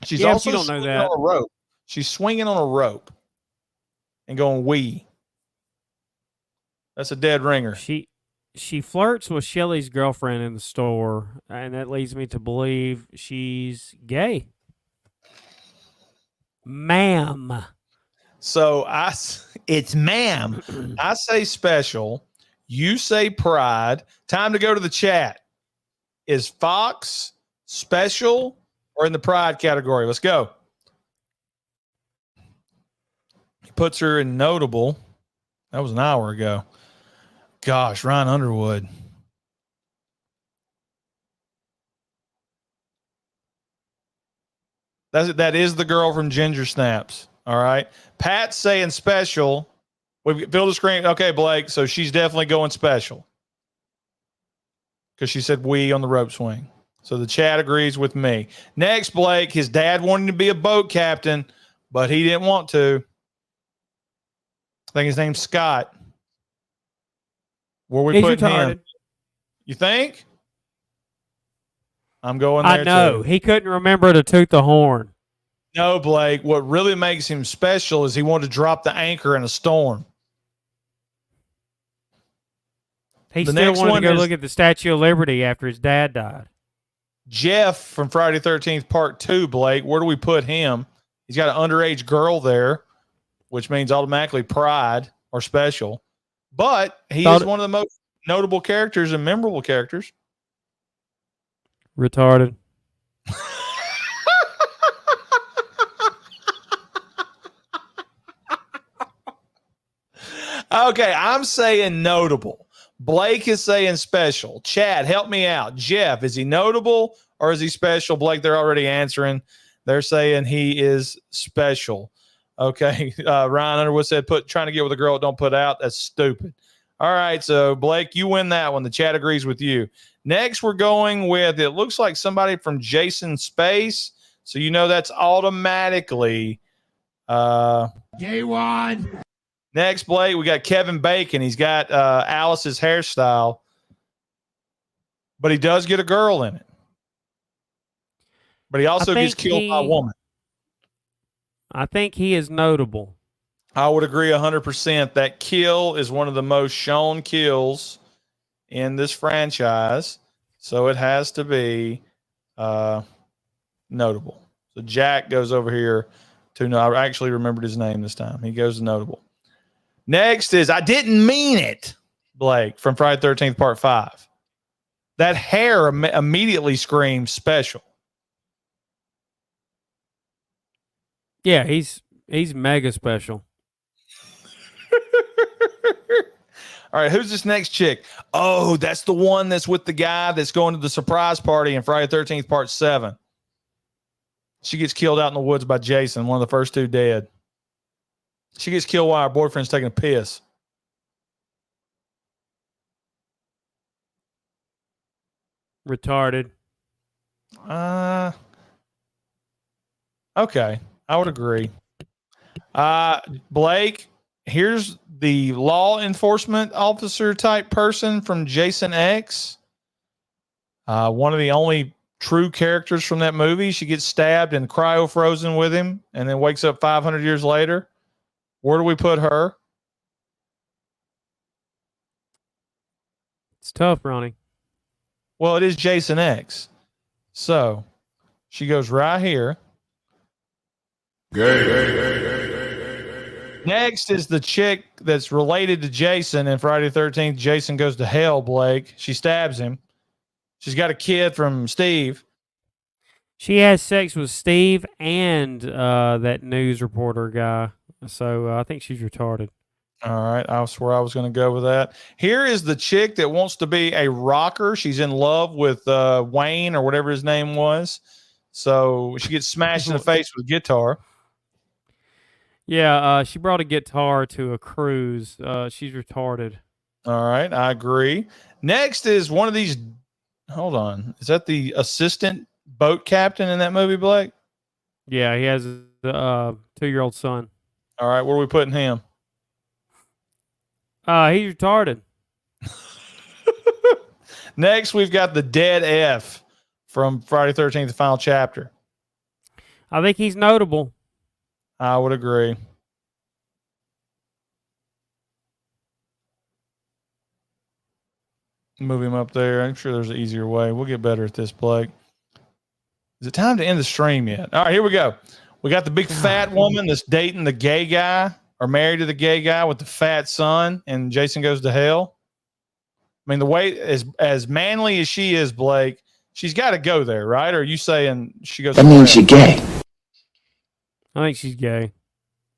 She's Yeah, but also you don't know swinging that. on a rope. She's swinging on a rope and going wee. That's a dead ringer. She flirts with Shelly's girlfriend in the store, and that leads me to believe she's gay. Ma'am. So it's ma'am. I say special. You say pride. Time to go to the chat. Is Fox special or in the pride category? Let's go. He puts her in notable. That was an hour ago. Gosh, Ryan Underwood. That is the girl from Ginger Snaps. All right. Pat's saying special. We've filled the screen. Okay, Blake. So she's definitely going special. Because she said we on the rope swing. So the chat agrees with me. Next, Blake, his dad wanted to be a boat captain, but he didn't want to. I think his name's Scott. Where we He's putting retarded. him? You think? I'm going there I know. too. He couldn't remember to toot the horn. No, Blake. What really makes him special is he wanted to drop the anchor in a storm. He The still next wanted one to go is- look at the Statue of Liberty after his dad died. Jeff from Friday the 13th, Part 2, Blake. Where do we put him? He's got an underage girl there, which means automatically pride or special. But he is one of the most notable characters and memorable characters. Retarded. Okay, I'm saying notable. Blake is saying special. Chad, help me out. Jeff, is he notable or is he special? Blake, they're already answering. They're saying he is special. Okay. Ryan Underwood said, trying to get with a girl, don't put out. That's stupid. All right. So, Blake, you win that one. The chat agrees with you. Next, we're going with, it looks like somebody from Jason Space. So, you know that's automatically. Gay one. Next, Blake, we got Kevin Bacon. He's got Alice's hairstyle, but he does get a girl in it. But he also gets killed by a woman. I think he is notable. I would agree 100%. That kill is one of the most shown kills in this franchise, so it has to be notable. So Jack goes over here to no. I actually remembered his name this time. He goes to notable. Next is I didn't mean it, Blake, from Friday the 13th, Part 5. That hair immediately screams special. Yeah, he's mega special. All right, who's this next chick? Oh, that's the one that's with the guy that's going to the surprise party in Friday the 13th, Part 7. She gets killed out in the woods by Jason, one of the first two dead. She gets killed while her boyfriend's taking a piss. Retarded. Okay, I would agree. Blake, here's the law enforcement officer type person from Jason X. One of the only true characters from that movie. She gets stabbed and cryo frozen with him and then wakes up 500 years later. Where do we put her? It's tough, Ronnie. Well, it is Jason X. So she goes right here. Next is the chick that's related to Jason in Friday the 13th. Jason Goes to Hell, Blake. She stabs him. She's got a kid from Steve. She has sex with Steve and that news reporter guy. So I think she's retarded. All right. I swear I was going to go with that. Here is the chick that wants to be a rocker. She's in love with Wayne or whatever his name was. So she gets smashed in the face with a guitar. Yeah, she brought a guitar to a cruise. She's retarded. All right. I agree. Next is one of these. Hold on. Is that the assistant boat captain in that movie, Blake? Yeah, he has a 2-year-old son. All right. Where are we putting him? He's retarded. Next, we've got the dead F from Friday the 13th, the final chapter. I think he's notable. I would agree. Move him up there. I'm sure there's an easier way. We'll get better at this, Blake. Is it time to end the stream yet? All right, here we go. We got the big fat woman that's dating the gay guy or married to the gay guy with the fat son, and Jason Goes to Hell. I mean, the way as manly as she is, Blake, she's got to go there, right? Or are you saying she goes? That means you're gay. I think she's gay.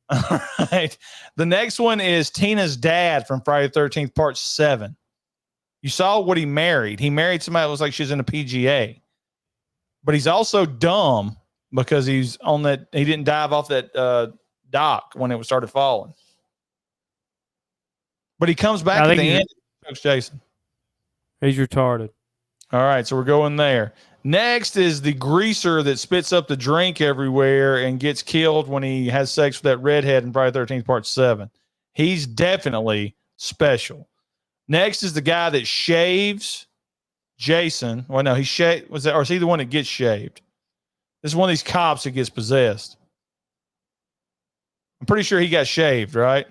All right. The next one is Tina's dad from Friday the 13th, Part 7. You saw what he married. He married somebody that looks like she's in a PGA. But he's also dumb because he's on that. He didn't dive off that dock when it started falling. But he comes back at the end. Coach Jason. He's retarded. All right, so we're going there. Next is the greaser that spits up the drink everywhere and gets killed when he has sex with that redhead in Friday the 13th, Part 7. He's definitely special. Next is the guy that shaves Jason. Well, no, or is he the one that gets shaved? This is one of these cops that gets possessed. I'm pretty sure he got shaved, right?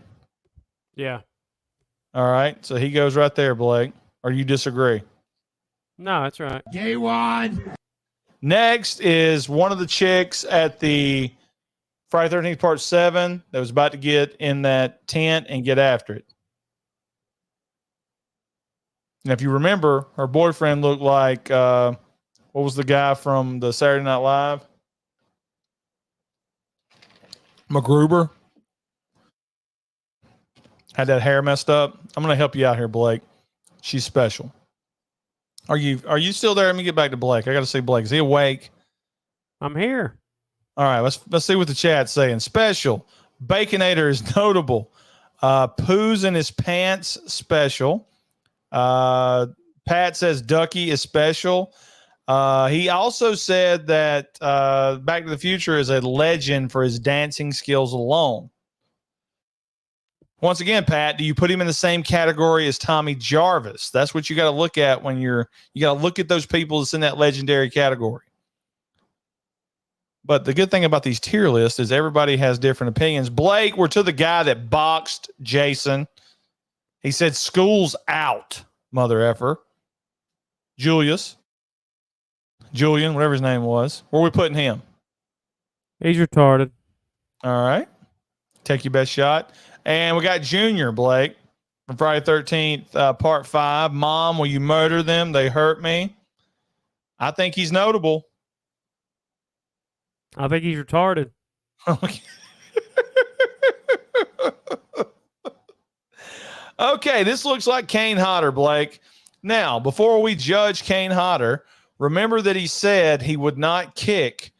Yeah. All right, so he goes right there, Blake. Or you disagree? No, that's right. Gay one. Next is one of the chicks at the Friday 13th Part 7 that was about to get in that tent and get after it. And if you remember, her boyfriend looked like, what was the guy from the Saturday Night Live? MacGruber. Had that hair messed up. I'm going to help you out here, Blake. She's special. Are you still there? Let me get back to Blake. I got to see Blake. Is he awake? I'm here. All right, let's see what the chat's saying. Special. Baconator is notable. Poos in his pants, special. Pat says Ducky is special. He also said that Back to the Future is a legend for his dancing skills alone. Once again, Pat, do you put him in the same category as Tommy Jarvis? That's what you got to look at when you got to look at those people that's in that legendary category. But the good thing about these tier lists is everybody has different opinions. Blake, we're to the guy that boxed Jason. He said school's out, mother effer. Julian, whatever his name was. Where are we putting him? He's retarded. All right. Take your best shot. And we got Junior, Blake, from Friday 13th, Part 5. Mom, will you murder them? They hurt me. I think he's notable. I think he's retarded. Okay, this looks like Kane Hodder, Blake. Now, before we judge Kane Hodder, remember that he said he would not kick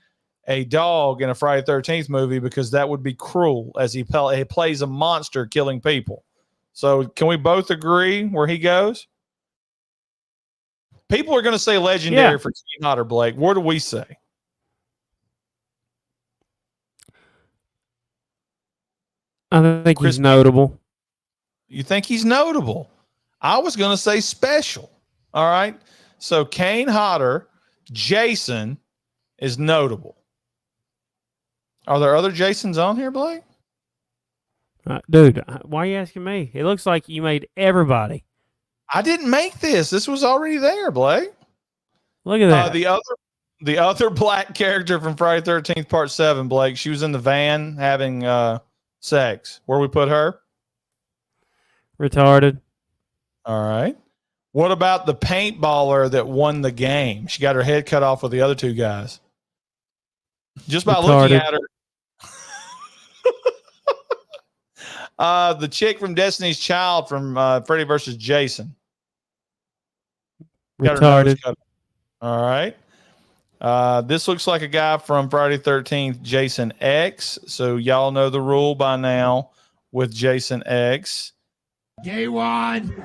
a dog in a Friday 13th movie because that would be cruel, as he plays a monster killing people. So can we both agree where he goes? People are going to say legendary for Kane Hodder, Blake. What do we say? I think he's notable. You think he's notable? I was going to say special. All right. So Kane Hodder, Jason is notable. Are there other Jasons on here, Blake? Dude, why are you asking me? It looks like you made everybody. I didn't make this. This was already there, Blake. Look at that. The other black character from Friday 13th, Part 7, Blake, she was in the van having sex. Where we put her? Retarded. All right. What about the paintballer that won the game? She got her head cut off with the other two guys. Just by looking at her. The chick from Destiny's Child from Freddy vs. Jason. Got her nose Retarded. cut. All right. This looks like a guy from Friday 13th, Jason X. So y'all know the rule by now with Jason X. Gay one.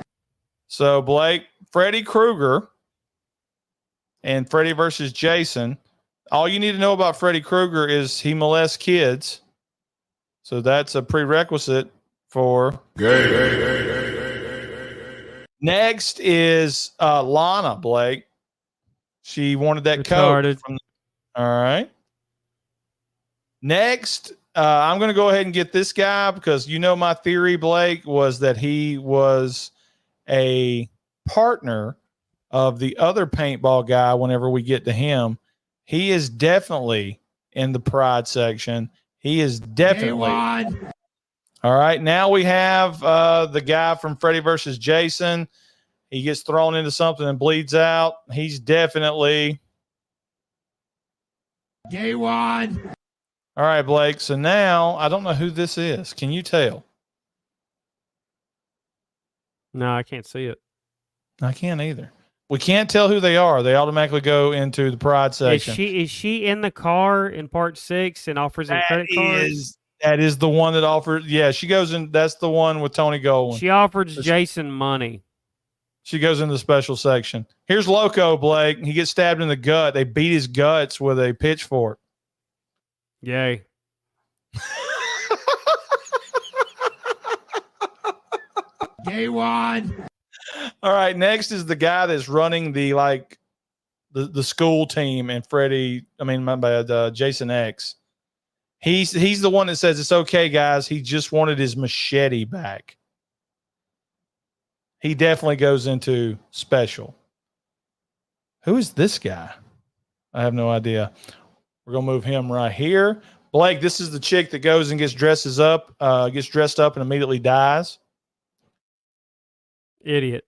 So Blake, Freddy Krueger and Freddy versus Jason. All you need to know about Freddy Krueger is he molests kids. So that's a prerequisite for Next is Lana, Blake. She wanted that Retarded. coat. All right. Next, I'm going to go ahead and get this guy because you know my theory, Blake, was that he was a partner of the other paintball guy whenever we get to him. He is definitely in the pride section. He is definitely. One. All right. Now we have the guy from Freddy versus Jason. He gets thrown into something and bleeds out. He's definitely. Gay one. All right, Blake. So now I don't know who this is. Can you tell? No, I can't see it. I can't either. We can't tell who they are. They automatically go into the pride section. Is she in the car in part 6 and offers him credit cards? That is the one that offers. Yeah, she goes in. That's the one with Tony Goldwyn. She offers Jason money. She goes in the special section. Here's Loco, Blake. He gets stabbed in the gut. They beat his guts with a pitchfork. Yay. Gay one. All right, next is the guy that's running the school team and Jason X. He's the one that says it's okay, guys. He just wanted his machete back. He definitely goes into special. Who is this guy? I have no idea. We're gonna move him right here. Blake, this is the chick that goes and gets dressed up and immediately dies. Idiot.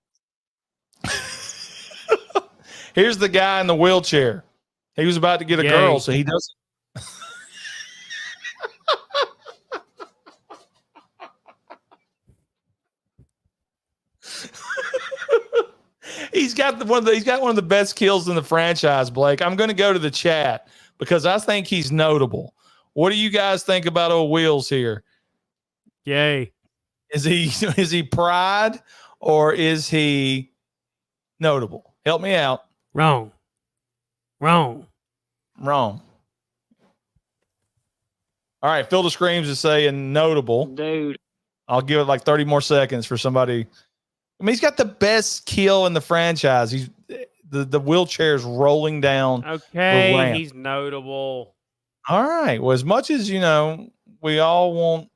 Here's the guy in the wheelchair. He was about to get a Yay. girl, so he doesn't. He's got one of the best kills in the franchise, Blake. I'm going to go to the chat because I think he's notable. What do you guys think about old Wheels here? Yay. Is he pride or is he notable? Help me out. Wrong. Wrong. All right, Phil the Screams is saying notable. Dude. I'll give it like 30 more seconds for somebody. I mean, he's got the best kill in the franchise. He's the wheelchair's rolling down. Okay, ramp. he's notable. All right. Well, as much as we all want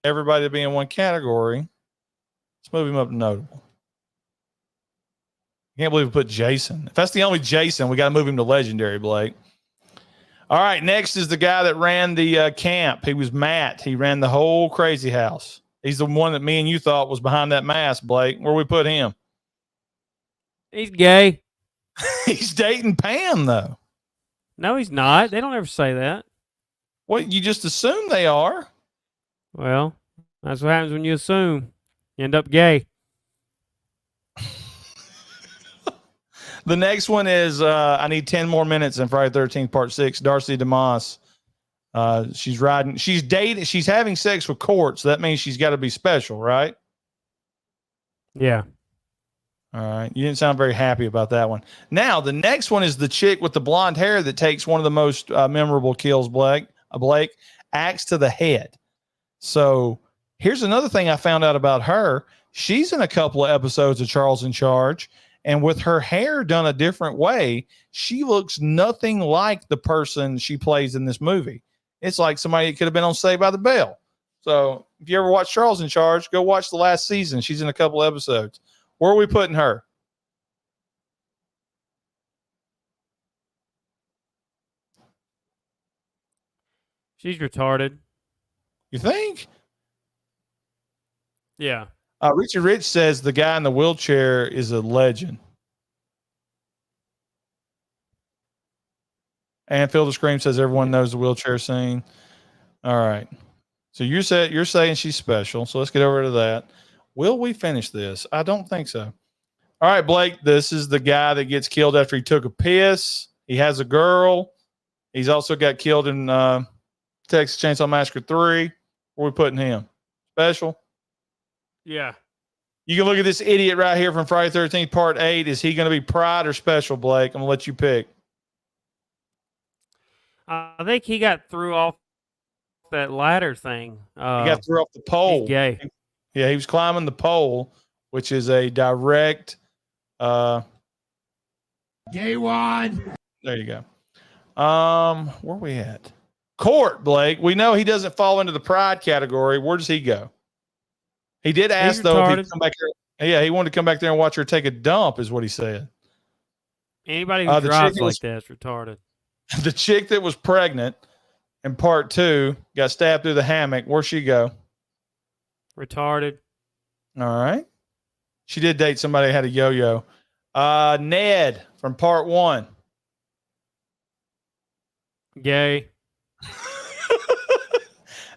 everybody to be in one category, let's move him up to notable. I can't believe we put Jason. If that's the only Jason, we got to move him to legendary, Blake. All right. Next is the guy that ran the camp. He was Matt. He ran the whole crazy house. He's the one that me and you thought was behind that mask, Blake. Where we put him? He's gay. He's dating Pam, though. No, he's not. They don't ever say that. Well, you just assume they are. Well, that's what happens when you assume. You end up gay. The next one is I need 10 more minutes in Friday 13th, Part 6. Darcy DeMoss. She's dating, she's having sex with Court, so that means she's got to be special, right? Yeah. All right. You didn't sound very happy about that one. Now, the next one is the chick with the blonde hair that takes one of the most memorable kills, Blake, axe to the head. So here's another thing I found out about her. She's in a couple of episodes of Charles in Charge, and with her hair done a different way, she looks nothing like the person she plays in this movie. It's like somebody that could have been on Saved by the Bell. So if you ever watch Charles in Charge, go watch the last season. She's in a couple of episodes. Where are we putting her? She's retarded. You think? Yeah. Richard Rich says the guy in the wheelchair is a legend. And Phil the Scream says everyone knows the wheelchair scene. All right. So you're saying she's special. So let's get over to that. Will we finish this? I don't think so. All right, Blake. This is the guy that gets killed after he took a piss. He has a girl. He's also got killed in Texas Chainsaw Massacre 3. Where are we putting him? Special? Yeah. You can look at this idiot right here from Friday 13th, Part 8. Is he going to be pride or special, Blake? I'm going to let you pick. I think he got threw off that ladder thing. He got thrown off the pole. He's gay. Yeah, he was climbing the pole, which is a direct. Gay one. There you go. Where we at? Court, Blake. We know he doesn't fall into the pride category. Where does he go? He did ask He's though if retarded. he'd come back here. Yeah, he wanted to come back there and watch her take a dump, is what he said. Anybody who the drives chick like was- that is retarded. The chick that was pregnant in Part 2 got stabbed through the hammock. Where'd she go? Retarded. All right. She did date somebody that had a yo-yo. Ned from Part 1. Gay.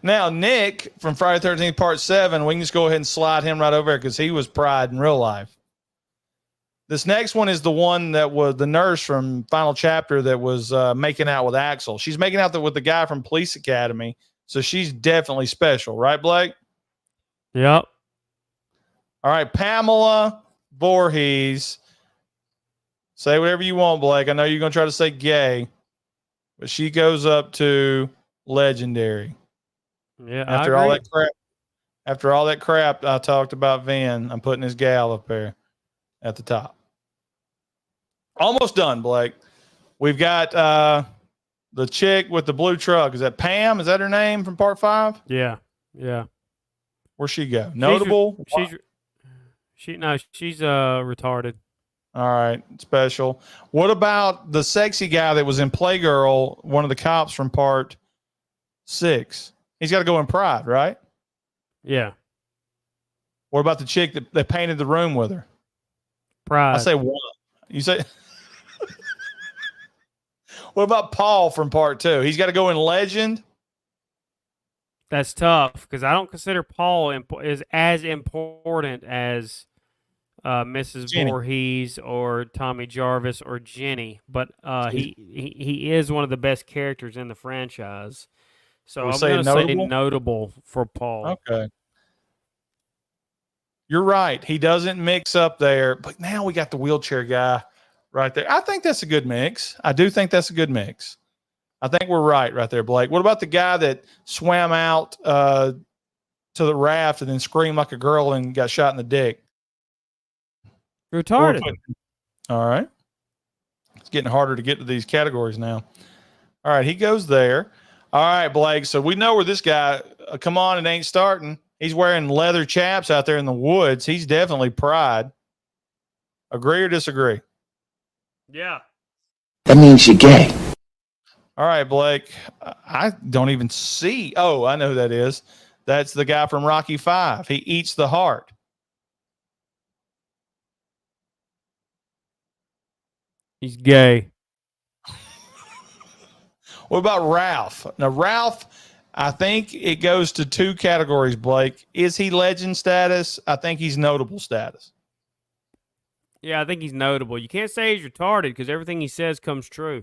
Now, Nick from Friday 13th, Part 7, we can just go ahead and slide him right over there because he was pride in real life. This next one is the one that was the nurse from Final Chapter that was making out with Axel. She's making out with the guy from Police Academy, so she's definitely special. Right, Blake? Yep. All right, Pamela Voorhees. Say whatever you want, Blake. I know you're going to try to say gay, but she goes up to legendary. Yeah. After I all agree. that crap, after all that crap I talked about Vin, I'm putting his gal up there at the top. Almost done, Blake. We've got the chick with the blue truck. Is that Pam? Is that her name from Part 5? Yeah. Yeah. Where'd she go? Notable? She's retarded. All right, special. What about the sexy guy that was in Playgirl, one of the cops from Part 6? He's got to go in pride, right? Yeah. What about the chick that painted the room with her? Pride. I say one. You say. What about Paul from Part 2? He's got to go in legend. That's tough because I don't consider Paul is as important as Mrs. Jenny. Voorhees or Tommy Jarvis or Jenny, but He's- he is one of the best characters in the franchise. So We I'm say going to say notable? notable for Paul. Okay. You're right. He doesn't mix up there, but now we got the wheelchair guy right there. I think that's a good mix. I do think that's a good mix. I think we're right there, Blake. What about the guy that swam out to the raft and then screamed like a girl and got shot in the dick? Retarded. All right. It's getting harder to get to these categories now. All right. He goes there. All right, Blake. So we know where this guy, come on, it ain't starting. He's wearing leather chaps out there in the woods. He's definitely Pride. Agree or disagree? Yeah. That means you're gay. All right, Blake. I don't even see. Oh, I know who that is. That's the guy from Rocky V. He eats the heart. He's gay. What about Ralph? Now, Ralph, I think it goes to two categories, Blake. Is he legend status? I think he's notable status. Yeah, I think he's notable. You can't say he's retarded because everything he says comes true.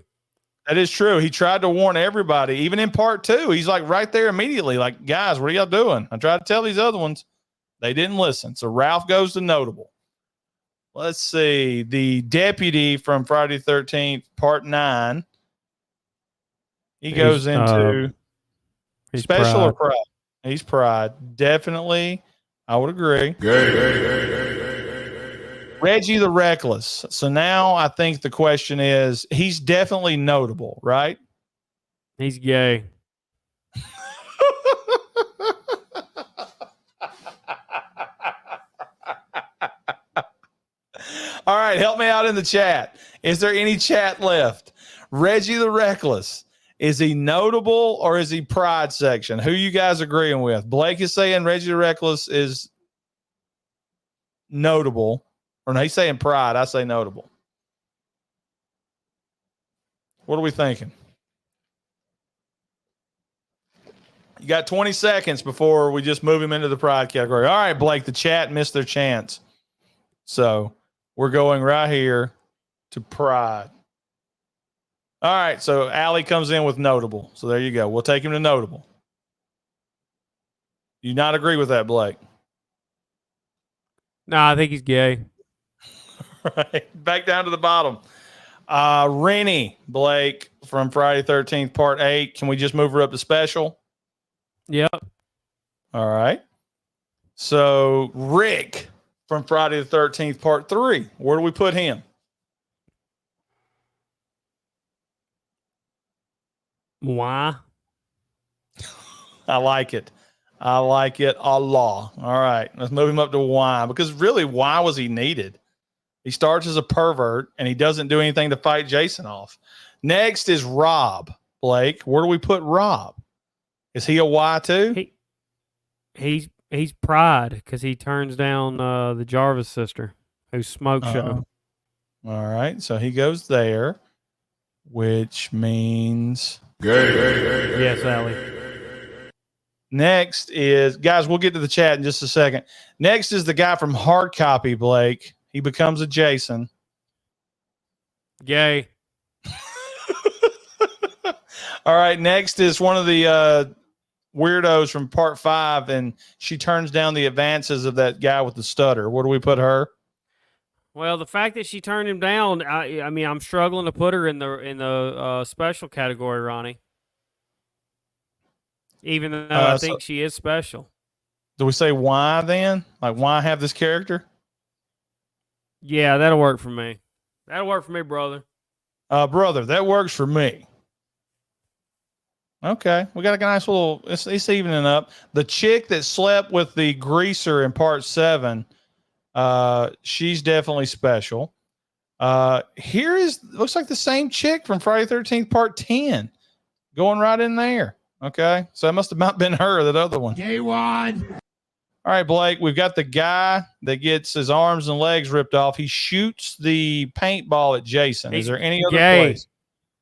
That is true. He tried to warn everybody, even in part 2. He's like right there immediately, like, guys, what are y'all doing? I tried to tell these other ones. They didn't listen. So Ralph goes to notable. Let's see. The deputy from Friday the 13th, part 9. He goes into He's special or Pride. Pride? He's Pride. Definitely. I would agree. Reggie the Reckless. So now I think the question is, he's definitely notable, right? He's gay. All right, help me out in the chat. Is there any chat left? Reggie the Reckless. Is he notable or is he Pride section? Who you guys agreeing with? Blake is saying Reggie the Reckless is notable. Or no, he's saying Pride. I say notable. What are we thinking? You got 20 seconds before we just move him into the Pride category. All right, Blake, the chat missed their chance. So we're going right here to Pride. All right, so Allie comes in with notable. So there you go. We'll take him to notable. You not agree with that, Blake? No, I think he's gay. Right. Back down to the bottom. Rennie, Blake, from Friday 13th, part 8. Can we just move her up to special? Yep. All right. So Rick from Friday the 13th, part 3. Where do we put him? Why? I like it. I like it a lot. All right. Let's move him up to why. Because really, why was he needed? He starts as a pervert and he doesn't do anything to fight Jason off. Next is Rob. Blake, where do we put Rob? Is he a Y too? He's Pride because he turns down the Jarvis sister who's Smoke Show. All right. So he goes there, which means Yes, Allie. next is, guys, we'll get to the chat in just a second. Next is the guy from Hard Copy, Blake. He becomes a Jason. Gay. All right. Next is one of the weirdos from part 5, and she turns down the advances of that guy with the stutter. Where do we put her? Well, the fact that she turned him down, I mean, I'm struggling to put her in the special category, Ronnie. Even though I think she is special. Do we say why then? Like, why have this character? Yeah, that'll work for me. That'll work for me, brother. Brother, that works for me. Okay, we got a nice little. It's evening up. The chick that slept with the greaser in part 7, she's definitely special. Here is looks like the same chick from Friday 13th part 10, going right in there. Okay, so it must have not been her, that other one. Gay one. All right, Blake, we've got the guy that gets his arms and legs ripped off. He shoots the paintball at Jason. Is there any other gay. place?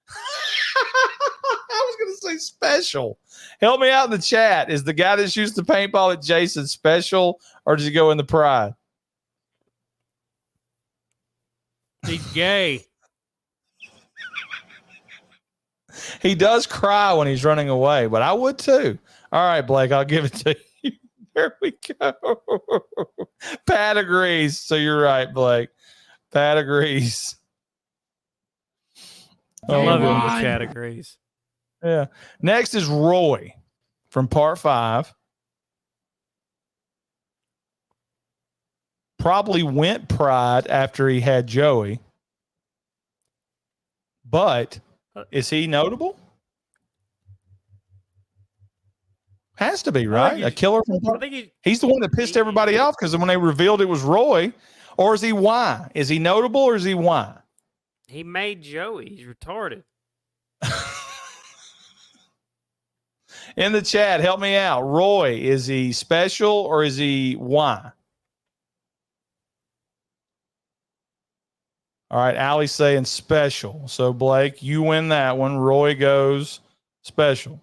I was going to say special. Help me out in the chat. Is the guy that shoots the paintball at Jason special, or does he go in the Pride? He's gay. He does cry when he's running away, but I would too. All right, Blake, I'll give it to you. There we go. Pat agrees. So you're right, Blake. Pat agrees. I love it when One. the chat agrees. Yeah. Next is Roy from part 5. Probably went pride after he had Joey. But is he notable? Has to be, right? A killer from I part. think He's the one that pissed everybody off because when they revealed it was Roy. Or is he why? Is he notable or is he why? he made Joey. He's retarded. In the chat, help me out. Roy, is he special or is he why? All right, Allie's saying special. So, Blake, you win that one. Roy goes special.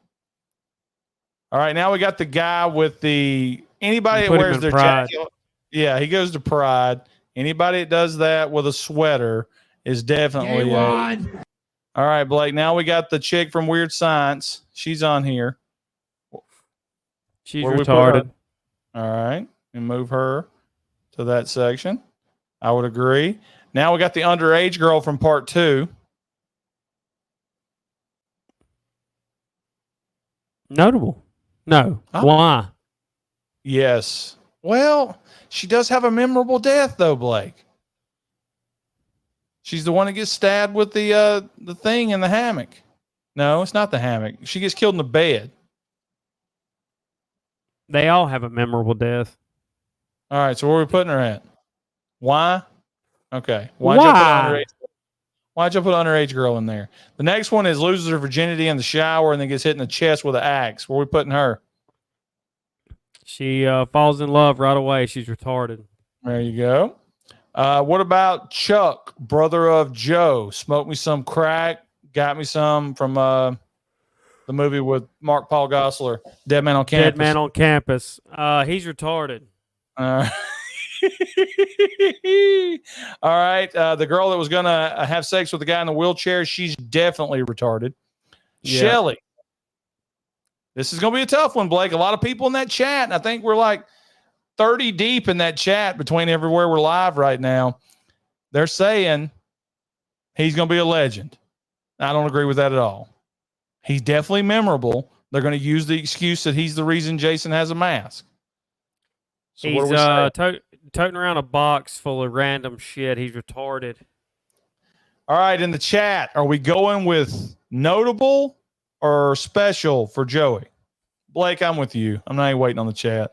All right, now we got the guy with the anybody You that put him wears in their Pride. jacket. Yeah, he goes to Pride. Anybody that does that with a sweater is definitely. Gay one. All right, Blake. Now we got the chick from Weird Science. She's on here. She's Where we put her? retarded. All right, and move her to that section. I would agree. Now we got the underage girl from part 2. Notable. No. Oh. Why? Yes. Well, she does have a memorable death, though, Blake. She's the one that gets stabbed with the thing in the hammock. No, it's not the hammock. She gets killed in the bed. They all have a memorable death. All right, so where are we putting her at? Why? Okay. Why? Why'd you put underage girl in there? The next one is loses her virginity in the shower and then gets hit in the chest with an axe. Where are we putting her? She falls in love right away. She's retarded. There you go. What about Chuck, brother of Joe? Smoked me some crack, got me some from the movie with Mark Paul Gosselaar, Dead Man on Campus. Dead man on campus. He's retarded. All right. The girl that was going to have sex with the guy in the wheelchair, she's definitely retarded. Yeah. Shelly. This is going to be a tough one, Blake. A lot of people in that chat, and I think we're like 30 deep in that chat between everywhere we're live right now. They're saying he's going to be a legend. I don't agree with that at all. He's definitely memorable. They're going to use the excuse that he's the reason Jason has a mask. So what He's do we say? toting around a box full of random shit. He's retarded. All right, in the chat, are we going with notable or special for Joey? Blake, I'm with you. I'm not even waiting on the chat.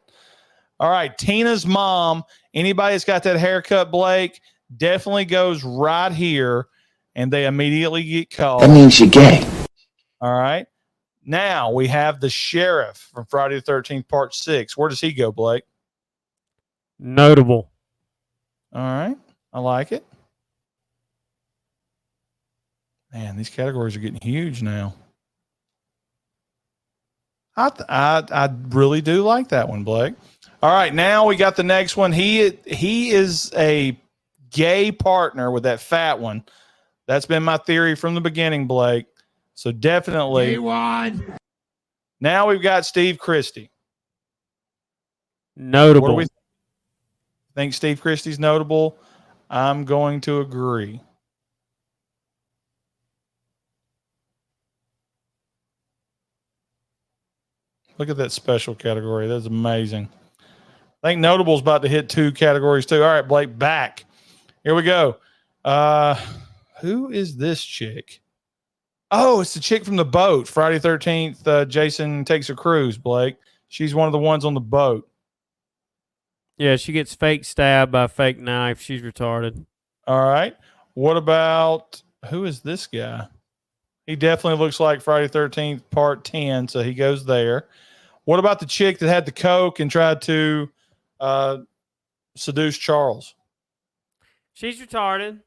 All right, Tina's mom. Anybody that's got that haircut, Blake, definitely goes right here, and they immediately get called. That means you're gay. All right. Now we have the sheriff from Friday the 13th, part 6. Where does he go, Blake? Notable. All right. I like it. Man, these categories are getting huge now. I really do like that one, Blake. All right, now we got the next one. He is a gay partner with that fat one. That's been my theory from the beginning, Blake. So definitely. Gay one. Now we've got Steve Christie. Notable. What do we think? Steve Christie's notable? I'm going to agree. Look at that special category. That's amazing. I think notable's about to hit 2 categories too. All right, Blake, back. Here we go. Who is this chick? Oh, it's the chick from the boat. Friday 13th, Jason takes a cruise, Blake. She's one of the ones on the boat. Yeah, she gets fake stabbed by a fake knife. She's retarded. All right. What about, who is this guy? He definitely looks like Friday 13th, part 10, so he goes there. What about the chick that had the coke and tried to seduce Charles? She's retarded.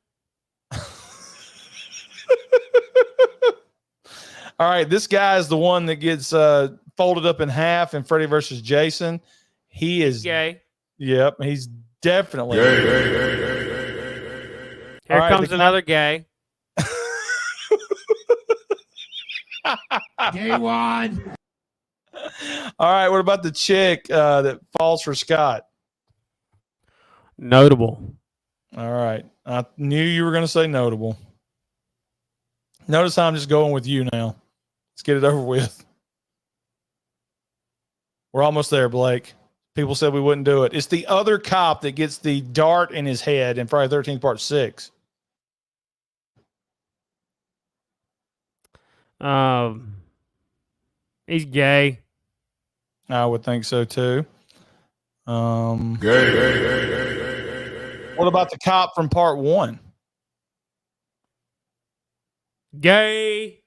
All right, this guy is the one that gets folded up in half in Freddy versus Jason. He is Gay. Yep, he's definitely. Here All right, comes the- another gay. Gay one. All right, what about the chick that falls for Scott? Notable. All right, I knew you were going to say notable. Notice how I'm just going with you now. Let's get it over with. We're almost there, Blake. People said we wouldn't do it. It's the other cop that gets the dart in his head in Friday the 13th Part 6. He's gay. I would think so too. What about the cop from Part 1? Gay.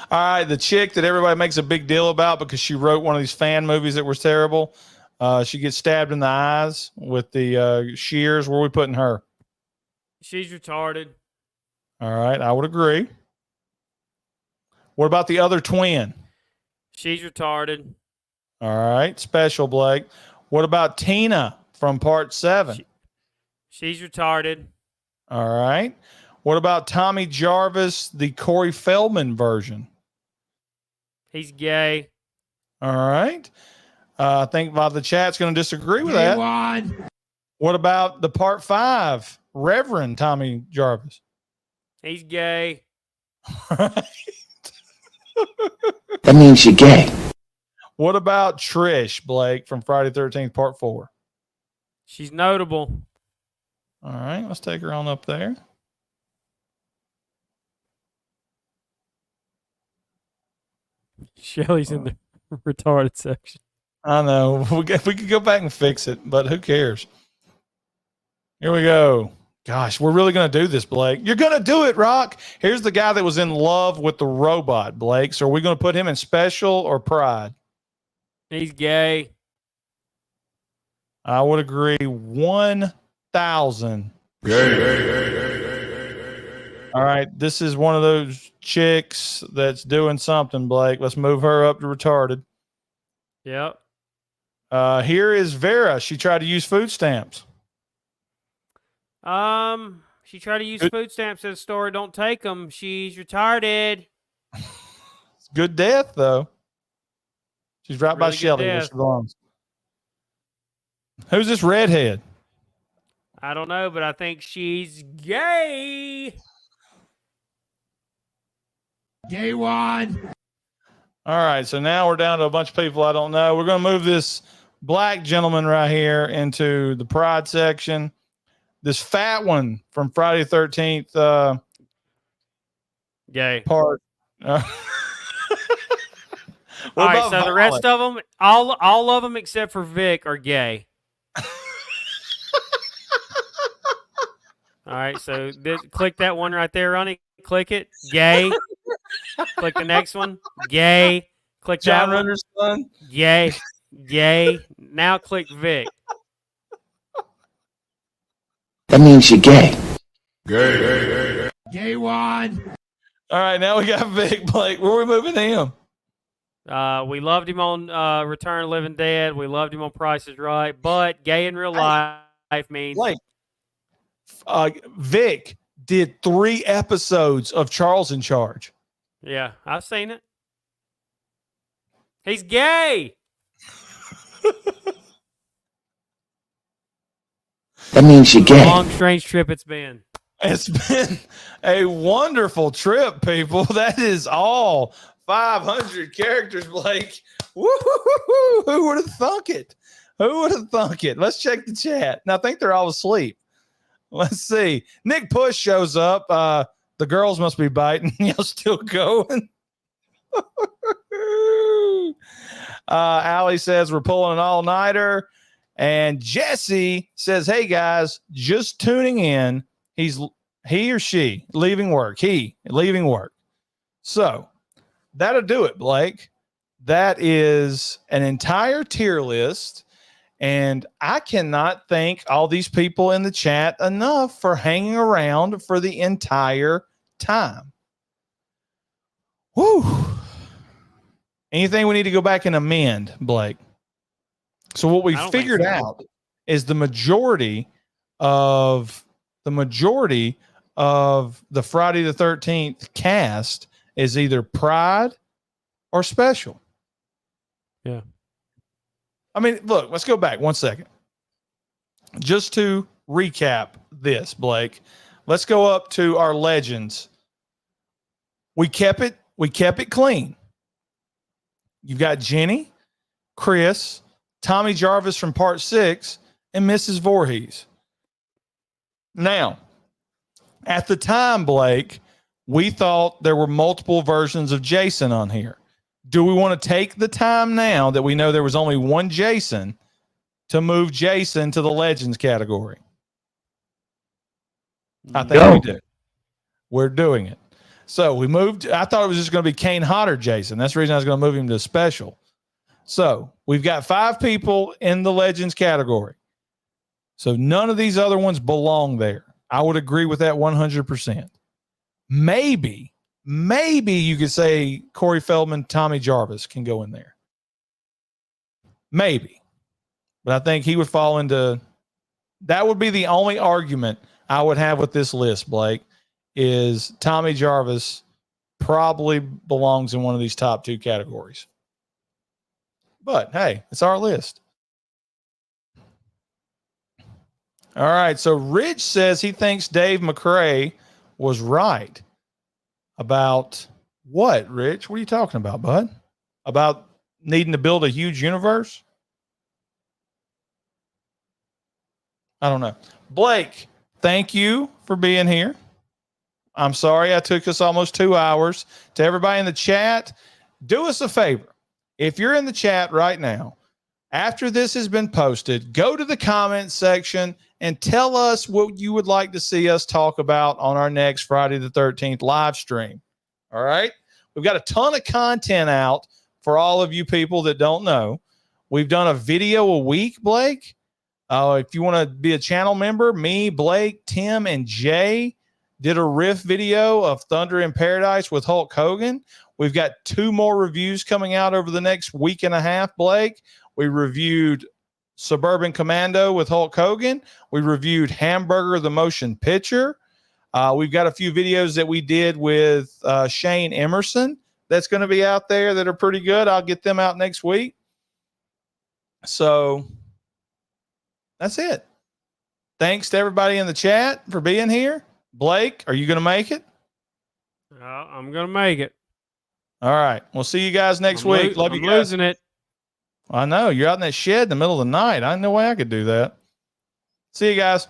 All right, the chick that everybody makes a big deal about because she wrote one of these fan movies that was terrible. She gets stabbed in the eyes with the shears. Where are we putting her? She's retarded. All right, I would agree. What about the other twin? She's retarded. All right, special, Blake. What about Tina from Part 7? She's retarded. All right. What about Tommy Jarvis, the Corey Feldman version? He's gay. All right. I think the chat's going to disagree with Gay that. one. What about the Part 5, Reverend Tommy Jarvis? He's gay. That means you're gay. What about Trish, Blake, from Friday the 13th, Part 4? She's notable. All right, let's take her on up there. Shelly's in the retarded section. I know. We could go back and fix it, but who cares? Here we go. Gosh, we're really going to do this, Blake. You're going to do it, Rock. Here's the guy that was in love with the robot, Blake. So are we going to put him in special or pride? He's gay. I would agree 1,000. All right, this is one of those chicks that's doing something, Blake. Let's move her up to retarded. Yep. Here is Vera. She tried to use food stamps. She tried to use food stamps at a store. Don't take them. She's retarded. Good death, though. She's right by Really good Shelly where death. she belongs. Who's this redhead? I don't know, but I think she's gay. Gay one. All right, so now we're down to a bunch of people I don't know. We're going to move this black gentleman right here into the pride section. This fat one from Friday the 13th Gay. part. All right, so the rest of them, all of them except for Vic are gay. All right, so click that one right there, Ronnie. Click it. Gay. Click the next one. Gay. Click John that one. Renner's son. Gay. Gay. Now click Vic. That means you're gay. Gay one. All right, now we got Vic Blake. Where are we moving him? We loved him on Return of the Living Dead. We loved him on Price is Right. But gay in real life means Blake. Vic did 3 episodes of Charles in Charge. yeah, I've seen it. He's gay. That means you're gay. Long, strange trip it's been. It's been a wonderful trip, people. That is all 500 characters, Blake. Woo-hoo-hoo-hoo. Who would have thunk it? Who would have thunk it? Let's check the chat. Now, I think they're all asleep. Let's see. Nick Push shows up. The girls must be biting. Y'all still going? Allie says we're pulling an all-nighter. And Jesse says, hey, guys, just tuning in. He or she leaving work. He leaving work. So that'll do it, Blake. That is an entire tier list. And I cannot thank all these people in the chat enough for hanging around for the entire time. Whew. Anything we need to go back and amend, Blake? So what we I don't figured think so. out is the majority of the majority of the Friday the 13th cast is either Pride or Special. Yeah. I mean, look, let's go back 1 second. Just to recap this, Blake, let's go up to our legends. We kept it clean. You've got Jenny, Chris, Tommy Jarvis from part 6, and Mrs. Voorhees. Now, at the time, Blake, we thought there were multiple versions of Jason on here. Do we want to take the time now that we know there was only one Jason to move Jason to the Legends category? I think we do. We're doing it. So we moved. I thought it was just going to be Kane Hodder Jason. That's the reason I was going to move him to special. So we've got 5 people in the Legends category. So none of these other ones belong there. I would agree with that 100%. Maybe you could say Corey Feldman, Tommy Jarvis can go in there. Maybe. But I think he would fall into, that would be the only argument I would have with this list, Blake, is Tommy Jarvis probably belongs in one of these top 2 categories. But hey, it's our list. All right. So Rich says he thinks Dave McRae was right about what, Rich? What are you talking about, bud? About needing to build a huge universe? I don't know. Blake, thank you for being here. I'm sorry I took us almost 2 hours. To everybody in the chat, do us a favor. If you're in the chat right now, after this has been posted, go to the comment section and tell us what you would like to see us talk about on our next Friday the 13th live stream. All right? We've got a ton of content out for all of you people that don't know. We've done a video a week, Blake. If you want to be a channel member, me, Blake, Tim, and Jay did a riff video of Thunder in Paradise with Hulk Hogan. We've got 2 more reviews coming out over the next week and a half, Blake. We reviewed Suburban Commando with Hulk Hogan. We reviewed Hamburger the Motion Picture. We've got a few videos that we did with Shane Emerson that's going to be out there that are pretty good. I'll get them out next week. So that's it. Thanks to everybody in the chat for being here. Blake, are you going to make it? I'm going to make it. All right. We'll see you guys next week. Love you I'm guys. losing it. I know. You're out in that shed in the middle of the night. I know way I could do that. See you guys.